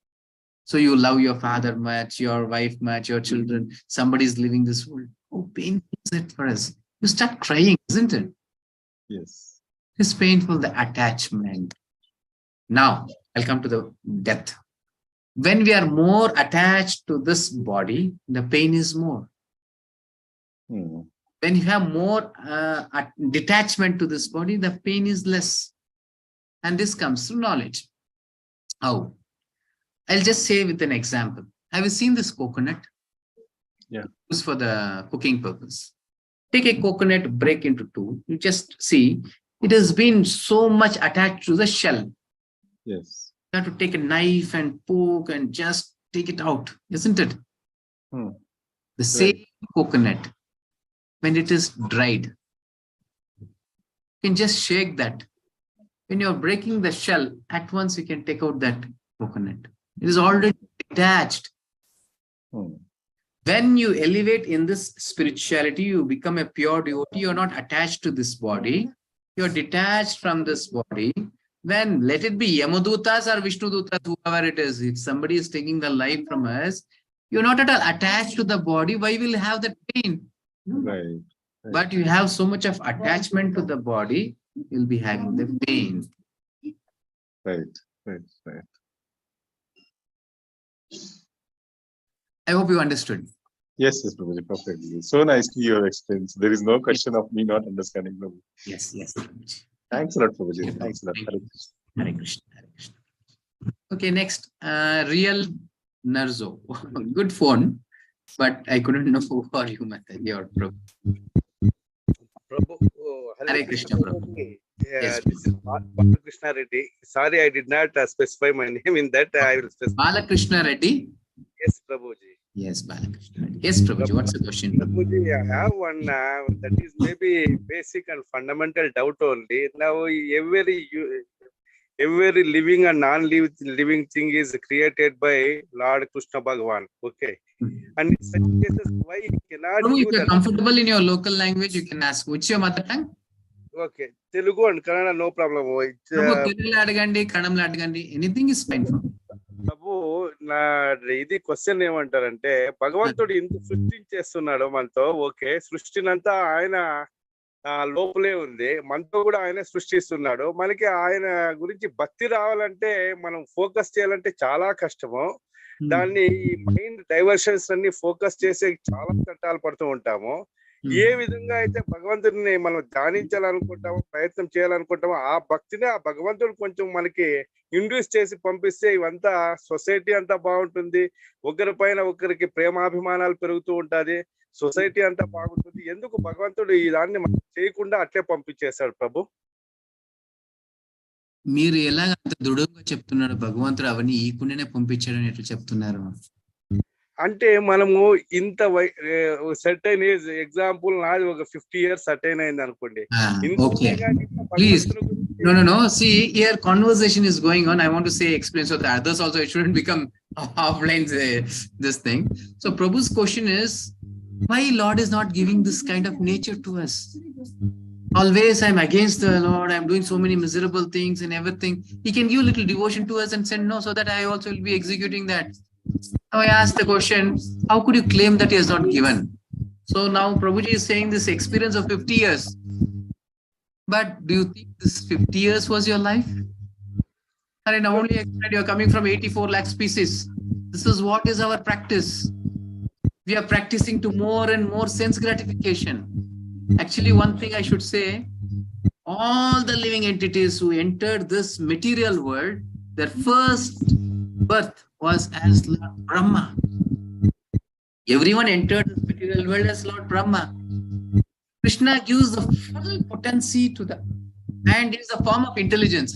So you love your father much, your wife much, your children. Somebody's leaving this world. How painful is it for us? You start crying, isn't it? Yes. It's painful, the attachment. Now, I'll come to the death. When we are more attached to this body, the pain is more. When you have more detachment to this body, the pain is less. And this comes through knowledge. How? I'll just say with an example. Have you seen this coconut? Yeah. Used for the cooking purpose. Take a coconut, break into 2. You just see it has been so much attached to the shell. Yes. You have to take a knife and poke and just take it out, isn't it? The same coconut, when it is dried, you can just shake that. When you're breaking the shell, at once you can take out that coconut. It is already detached. When you elevate in this spirituality, you become a pure devotee. You're not attached to this body. You're detached from this body. Then let it be Yamadutas or Vishnudutas, whoever it is. If somebody is taking the life from us, you're not at all attached to the body. Why will you have that pain? Right. But you have so much of attachment to the body, you'll be having the pain. Right. I hope you understood. Yes, Prabhuji, perfectly. So nicely you have explained. There is no question of me not understanding, Prabhuji. Yes, Prabhuji. Thanks a lot, Prabhuji. Thanks a lot. Hare Krishna. Hare Krishna. Okay, next, Real Narzo. Good phone, but I couldn't know who are you, Mataji or Prabhu. Prabhu, Hare Krishna, Prabhu. Yes, this is Balakrishna Reddy. Sorry, I did not specify my name in that. I will specify. Balakrishna Reddy. Yes, Prabhuji. Yes, Balakrishna Reddy. Yes, Prabhuji. What's the question? Prabhuji, I have one that is maybe basic and fundamental doubt only. Now, every living and non-living thing is created by Lord Krishna Bhagavan. Okay. And in such cases, why he cannot Prabhu, use if you're comfortable in your local language, you can ask. Which your mother tongue? Okay. Telugu and Kannada, no problem. Prabhu, Telugu adagandi, Kannadam adagandi. Anything is fine for me. బాబు నా ఇది question ఏమంటారంటే భగవంతుడు ఇంత సృష్టించేస్తున్నాడు మనతో okay సృష్టినంతా ఆయన లోపలే ఉంది మనతో కూడా ఆయన సృష్టిస్తున్నాడు మనకి ఆయన గురించి భక్తి రావాలంటే మనం ఫోకస్ చేయాలంటే చాలా కష్టము దాన్ని ఈ మైండ్ డైవర్షన్స్ అన్ని ఫోకస్ చేసే చాలా చట్టాలు పడుతూ ఉంటాము ఏ విధంగా అయితే భగవంతుడిని మనం ధ్యానించాలనుకుంటామో ప్రయత్నం చేయాలనుకుంటామో ఆ భక్తిని ఆ భగవంతుడు కొంచెం మనకి ఇండ్యూస్ చేసి పంపిస్తే ఇవంతా సొసైటీ అంతా బాగుంటుంది ఒకరి పైన ఒకరికి ప్రేమాభిమానాలు పెరుగుతూ ఉంటది సొసైటీ అంతా బాగుంటుంది ఎందుకు భగవంతుడు ఈ దాన్ని మనం చేయకుండా అట్లే పంపించేశాడు ప్రభు మీరు ఎలాగ అంత దృఢంగా చెప్తున్నారు భగవంతుడు అవన్నీ ఈకుండానే పంపించాడని ఎట్లా చెప్తున్నారు అంటే మనము ఇంత సర్టైన్ ఏజ్ ఎగ్జాంపుల్ నాది ఒక 50 years సర్టైన్ అయింది అనుకోండి please no see here conversation is going on I want to say explain so that others also it shouldn't become offline this thing so Prabhu's question is why Lord is not giving this kind of nature to us always I'm against the Lord I'm doing so many miserable things and everything he can give a little devotion to us and send no so that I also will be executing that. Now I asked the question, how could you claim that he has not given? So now Prabhuji is saying this experience of 50 years. But do you think this 50 years was your life? And now only you are coming from 84 lakh species. This is what is our practice. We are practicing to more and more sense gratification. Actually, one thing I should say, all the living entities who entered this material world, their first birth was as Lord Brahma. Everyone entered this material world as Lord Brahma. Krishna gives the full potency to the and is a form of intelligence.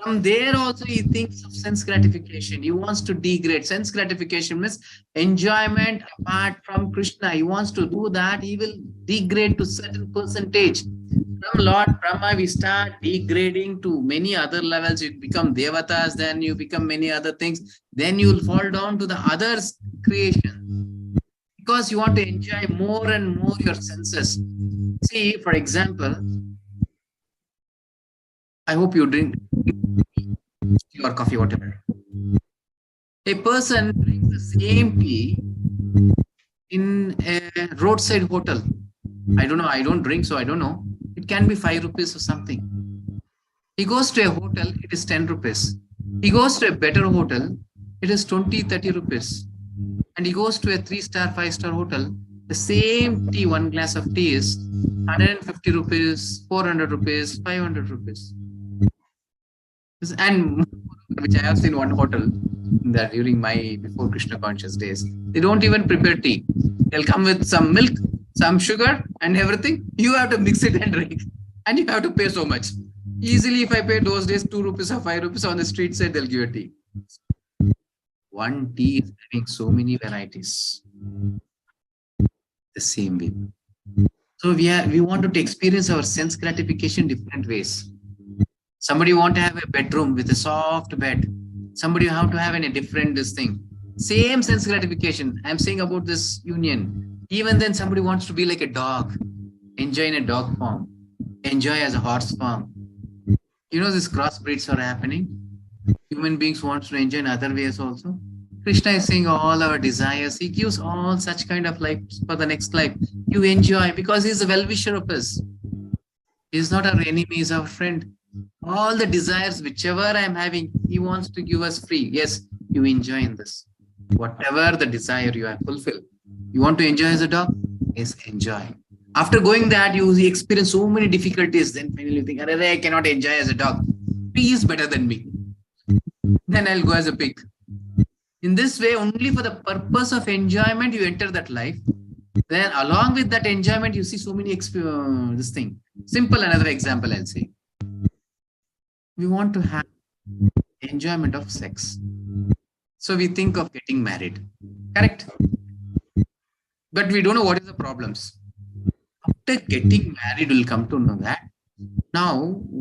From there also he thinks of sense gratification. He wants to degrade. Sense gratification means enjoyment apart from Krishna. He wants to do that. He will degrade to certain percentage. From Lord Brahma, we start degrading to many other levels. You become devatas, then you become many other things. Then you will fall down to the others' creation. Because you want to enjoy more and more your senses. See, for example, I hope you drink tea or coffee, whatever. A person drinks the same tea in a roadside hotel. I don't know, I don't drink, so I don't know. It can be 5 rupees or something. He goes to a hotel, it is 10 rupees. He goes to a better hotel, it is 20-30 rupees. And he goes to a 3-star, 5-star hotel, the same tea, one glass of tea is 150 rupees, 400 rupees, 500 rupees. And which I have seen one hotel that during my before Krishna conscious days, they don't even prepare tea. They'll come with some milk, some sugar and everything. You have to mix it and drink. And you have to pay so much. Easily, if I pay those days 2 rupees or 5 rupees on the street side, they'll give a tea. One tea is having so many varieties. The same way. So we want to experience our sense gratification different ways. Somebody want to have a bedroom with a soft bed. Somebody have to have a different this thing. Same sense gratification. I'm saying about this union. Even then somebody wants to be like a dog. Enjoy in a dog form. Enjoy as a horse form. You know these crossbreeds are happening. Human beings want to enjoy in other ways also. Krishna is saying all our desires. He gives all such kind of life for the next life. You enjoy because he's a well-wisher of us. He's not our enemy, he's our friend. All the desires, whichever I'm having, he wants to give us free. Yes, you enjoy in this. Whatever the desire you have fulfilled, You want to enjoy as a dog? Yes, enjoy. After going that, you experience so many difficulties. Then finally you think, I cannot enjoy as a dog. He is better than me. Then I'll go as a pig. In this way, only for the purpose of enjoyment, you enter that life. Then along with that enjoyment, you see so many this thing. Simple another example I'll say. We want to have enjoyment of sex. So we think of getting married. Correct? But we don't know what is the problems. After getting married, we'll come to know that. Now,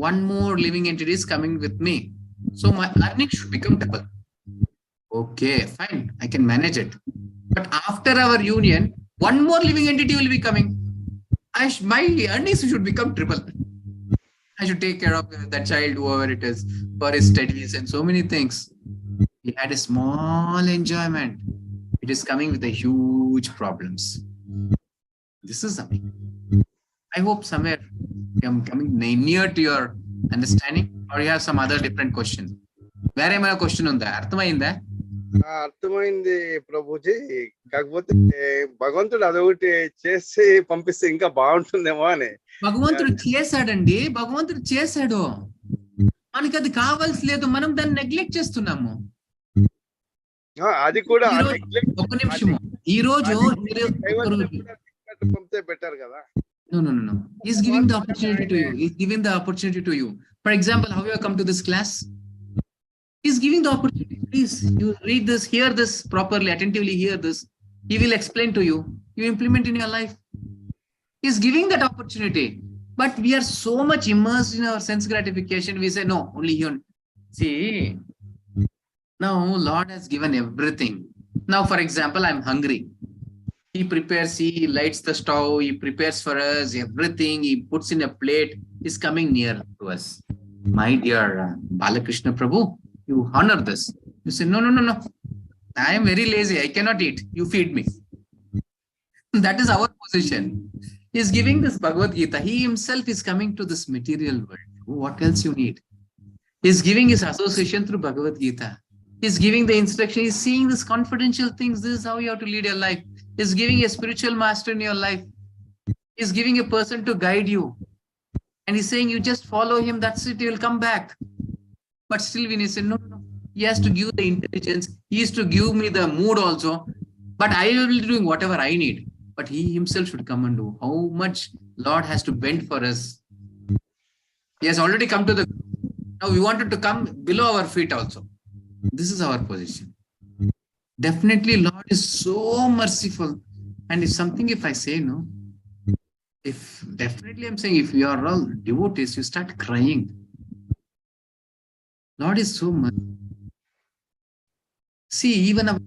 one more living entity is coming with me. So my earning should become double. Okay, fine. I can manage it. But after our union, one more living entity will be coming. My earnings should become triple. I should take care of that child, whoever it is, for his studies and so many things. He had a small enjoyment. It is coming with a huge problems. This is something. I hope somewhere I'm coming near to your understanding, or you have some other different question. Where am I a question on that? అర్థమైందా? అర్థమైంది ప్రభుజీ. కాకపోతే భగవంతుడు అదొకటి చేసి పంపిస్తే ఇంకా బాగుంటుందేమో అని. భగవంతుడు చేశాడండి. భగవంతుడు చేశాడు. మనకి అది కావాల్సి లేదు. మనం దాన్ని నెగ్లెక్ట్ చేస్తున్నాము. అది కూడా ఒక నిమిషము. ఈ రోజు పంపితే బెటర్ కదా. No. He's giving the opportunity to you. He's giving the opportunity to you. For example, how you have come to this class? He's giving the opportunity. Please, you read this, hear this properly, attentively hear this. He will explain to you. You implement in your life. He's giving that opportunity. But we are so much immersed in our sense gratification. We say, no, only here. See, now Lord has given everything. Now, for example, I'm hungry. He prepares, he lights the stove, he prepares for us everything, he puts in a plate, he's coming near to us. My dear Balakrishna Prabhu, you honor this. You say, no. I am very lazy, I cannot eat. You feed me. That is our position. He is giving this Bhagavad Gita. He himself is coming to this material world. What else you need? He is giving his association through Bhagavad Gita. He is giving the instruction. He is seeing these confidential things. This is how you have to lead your life. He is giving a spiritual master in your life. He is giving a person to guide you. And he's saying, you just follow him, that's it, you will come back. But still when he said, no. He has to give the intelligence. He is to give me the mood also. But I will be doing whatever I need. But he himself should come and do. How much Lord has to bend for us. He has already come to the... Now we wanted to come below our feet also. This is our position. Definitely Lord is so merciful. And if I say no, definitely I'm saying, if you are all devotees, you start crying. Lord is so merciful. See, even our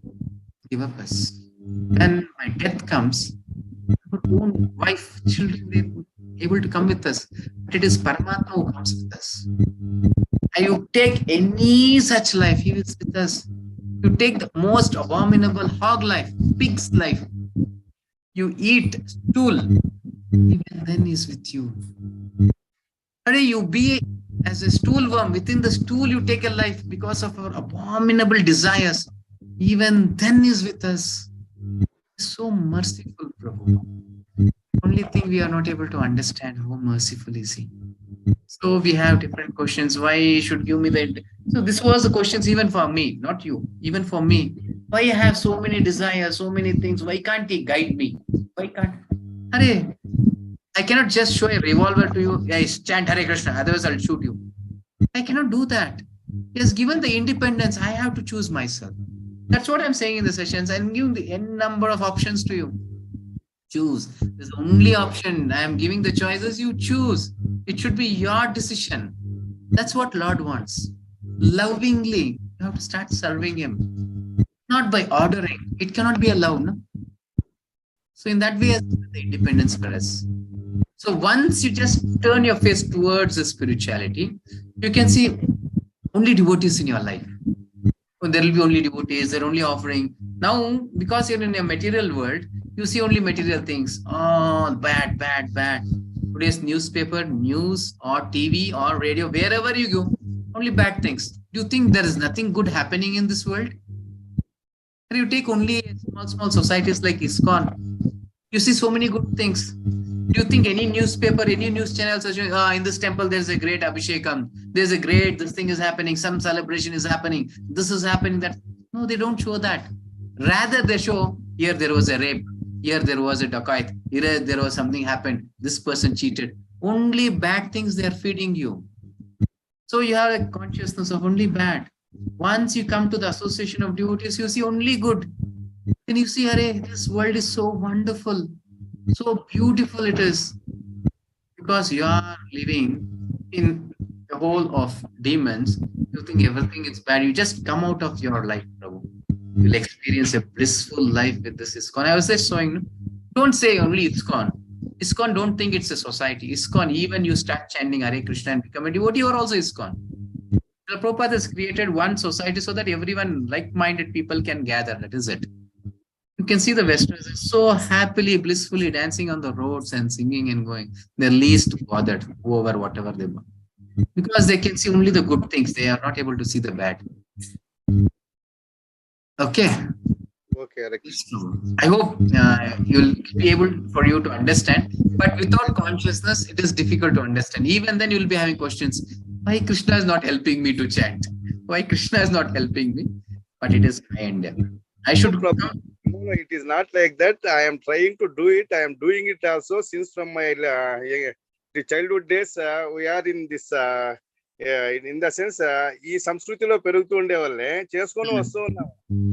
give up us. When my death comes, our own wife, children, they able to come with us. But it is Paramatma who comes with us. And you take any such life, he is with us. You take the most abominable hog life, pig's life. You eat stool, even then he is with you. You be as a stool worm. Within the stool you take a life because of our abominable desires. Even then he is with us. So merciful, Prabhu. Only thing we are not able to understand, how merciful is he. So we have different questions. Why should give me that? So this was the questions even for me, not you, even for me. Why I have so many desires, so many things? Why can't he guide me? Why can't? I cannot just show a revolver to you. I chant Hare Krishna, otherwise I'll shoot you. I cannot do that. He has given the independence. I have to choose myself. That's what I'm saying in the sessions. I'm giving the n number of options to you. Choose. There's only option. I am giving the choices. You choose. It should be your decision. That's what Lord wants. Lovingly, you have to start serving him. Not by ordering. It cannot be a love, no? So in that way, has the independence for us. So once you just turn your face towards the spirituality, you can see only devotees in your life. There will be only devotees, they're only offering. Now, because you're in a material world, you see only material things. Oh, bad. Today's newspaper, news, or TV, or radio, wherever you go, only bad things. Do you think there is nothing good happening in this world? You take only small societies like ISKCON. You see so many good things. Do you think any newspaper, any news channel says, in this temple there's a great Abhishekam, this thing is happening, some celebration is happening, this is happening, that? No, they don't show that. Rather, they show, here there was a rape, here there was a dacoit, here there was something happened, this person cheated. Only bad things they are feeding you. So you have a consciousness of only bad. Once you come to the association of devotees, you see only good. Then you see, Hare, this world is so wonderful, so beautiful it is. Because you are living in the whole of demons, you think everything is bad. You just come out of your life, Prabhu. You'll experience a blissful life with this ISKCON. I was just showing, don't say only ISKCON. ISKCON, don't think it's a society. ISKCON, even you start chanting Hare Krishna and become a devotee, you are also ISKCON. The Prabhupada has created one society so that everyone, like-minded people can gather. That is it. You can see the Westerners so happily, blissfully dancing on the roads and singing and going. They're least bothered over whatever they want. Because they can see only the good things. They are not able to see the bad. Okay. Okay, Hare Krishna. I hope you'll be able for you to understand. But without consciousness, it is difficult to understand. Even then, you'll be having questions. Why Krishna is not helping me to chant? Why Krishna is not helping me? But it is my endeavor. I should. No, it is not like that. I am trying to do it. I am doing it also since from my the childhood days. We are in this in the sense ఈ సంస్కృతిలో పెరుగుతూ ఉండే వాళ్ళే చేసుకొని వస్తూ ఉన్నాం.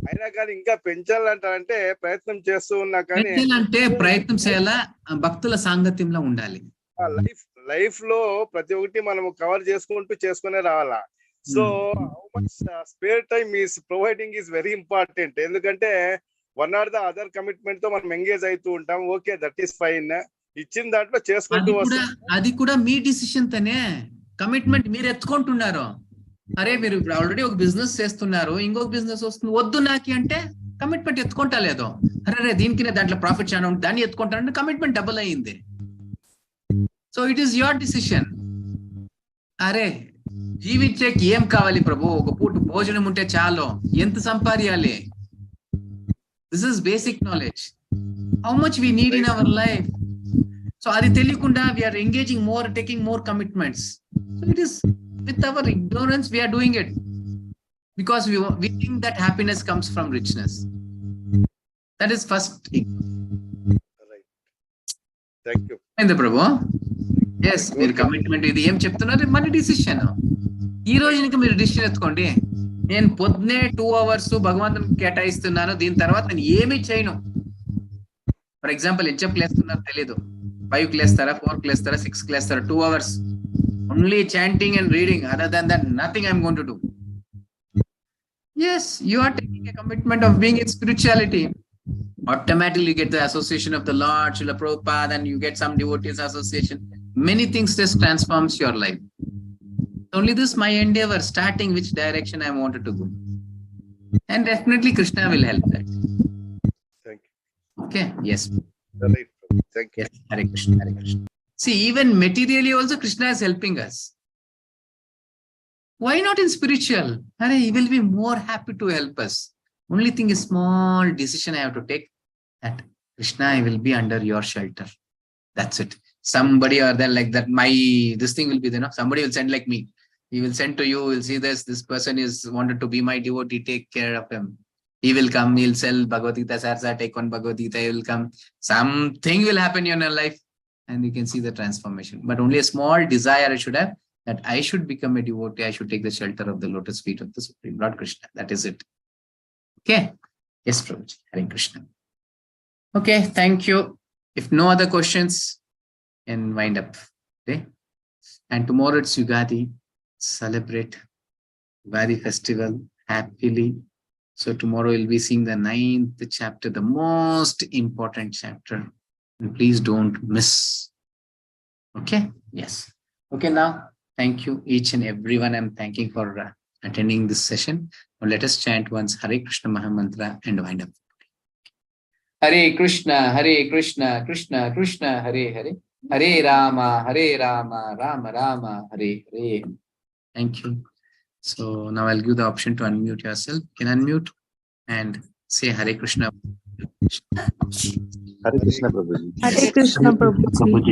అయినా కానీ ఇంకా పెంచాలంటే ప్రయత్నం చేస్తూ ఉన్నా కానీ అంటే ప్రయత్నం చేయాలా, భక్తుల సాంగత్యంలో ఉండాలి. లైఫ్ లో ప్రతి ఒక్కటి మనం కవర్ చేసుకునే రావాలా. So how much spare time is providing is very important. ఎందుకంటే one or the other commitment తో మనం ఎంగేజ్ అవుతూ ఉంటాం. Okay, that is fine. ఇచ్చిన దాంట్లో చేసుకుంటూ వస్తాం. అది కూడా మీ డిసిషన్ తనే. కమిట్మెంట్ మీరు ఎత్తుకుంటున్నారు. అరే మీరు ఇప్పుడు ఆల్రెడీ ఒక బిజినెస్ చేస్తున్నారు, ఇంకొక బిజినెస్ వస్తుంది, వద్దు నాకి అంటే కమిట్మెంట్ ఎత్తుకుంటా లేదు. అరే దీనికి దాంట్లో ప్రాఫిట్ చాలా ఉంటుంది, దాన్ని ఎత్తుకుంటానంటే కమిట్మెంట్ డబుల్ అయ్యింది. So it is your decision. అరే జీవించేకి ఏం కావాలి ప్రభు? ఒక పూట భోజనం ఉంటే చాలు, ఎంత సంపాదించాలి? This is basic knowledge. How much we need in our life. So అది తెలియకుండా we are engaging more, taking more commitments. So it is with our ignorance we are doing it because we think that happiness comes from richness. That is first. Right. Thank you. And the Prabhu, yes, మీరు commitment ఇది ఏం చెప్తున్నారు? మన decision. ఈ రోజు ఇంకా మీరు decision ఎత్తుకోండి. నేను పొద్దునే 2 hours భగవంతునికి కేటాయిస్తున్నాను, దీని తర్వాత నేను ఏమీ చేయను. ఫర్ ఎగ్జాంపుల్ ఎంచెప్ లేస్తున్నారు తెలియదు, 5 లేస్తారా, 4 లేస్తారా, 6 లేస్తారా, 2 hours only chanting and reading. Other than that, nothing I'm going to do. Yes, you are taking a commitment of being in spirituality. Automatically you get the association of the Lord, Srila Prabhupada, and you get some devotees association. Many things just transforms your life. Only this my endeavor, starting which direction I wanted to go. And definitely Krishna will help that. Thank you. Okay, yes. Right. Thank you. Yes, Hare Krishna, Hare Krishna. See, even materially also Krishna is helping us. Why not in spiritual? Hare, he will be more happy to help us. Only thing is small decision I have to take, that Krishna, I will be under your shelter. That's it. Somebody or there like that, this thing will be there. No? Somebody will send like me. He will send to you, will see this person is wanted to be my devotee, take care of him. He will come, he'll sell Bhagavad Gita, Sarsa, take one Bhagavad Gita, he will come. Something will happen in your life. And you can see the transformation. But only a small desire I should have, that I should become a devotee. I should take the shelter of the lotus feet of the Supreme Lord Krishna. That is it. Okay. Yes, Prabhuji. Hare Krishna. Okay. Thank you. If no other questions, then wind up. Okay. And tomorrow it's Yugadi. Celebrate Yugadi festival happily. So tomorrow we'll be seeing the 9th chapter, the most important chapter. And please don't miss. Okay? Yes. Okay, now, thank you each and everyone. I'm thanking for attending this session. Now let us chant once Hare Krishna Mahamantra and wind up. Hare Krishna, Krishna Krishna, Hare Hare. Hare Rama, Rama Rama, Hare Hare. Thank you. So now I'll give the option to unmute yourself. You can unmute and Say Hare Krishna. Hare Krishna Prabhuji. Hare Krishna Prabhu.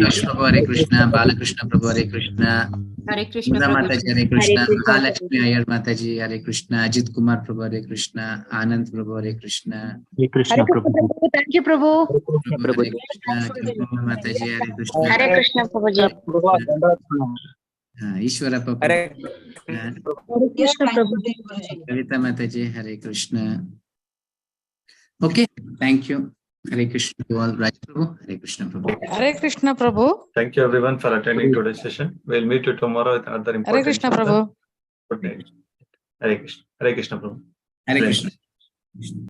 Krishna Prabhu Hare Krishna, Balakrishna Prabhu Hare Krishna, Hare Krishna Mudha Prabhu. Mataji Hare Krishna, Krishna Mahalakshmi Ayar Mataji Hare Krishna, Ajit Kumar Prabhu Hare Krishna, Anand Prabhu Hare Krishna, Hare Krishna Prabhu. Thank you, Prabhu. Prabhu Hare Krishna, Guru Mataji Hare Krishna, Hare Krishna Prabhuji. Ishwara Prabhu, Hare Krishna Yeah, Prabhu. Kavita Mataji Hare Krishna. Okay, thank you. Hare Krishna to all. Right, Prabhu? Hare Krishna Prabhu. Hare Krishna Prabhu. Thank you everyone for attending today's session. We'll meet you tomorrow with another important Hare Krishna chapter. Prabhu. Good night. Hare Krishna. Hare Krishna Prabhu. Hare Krishna.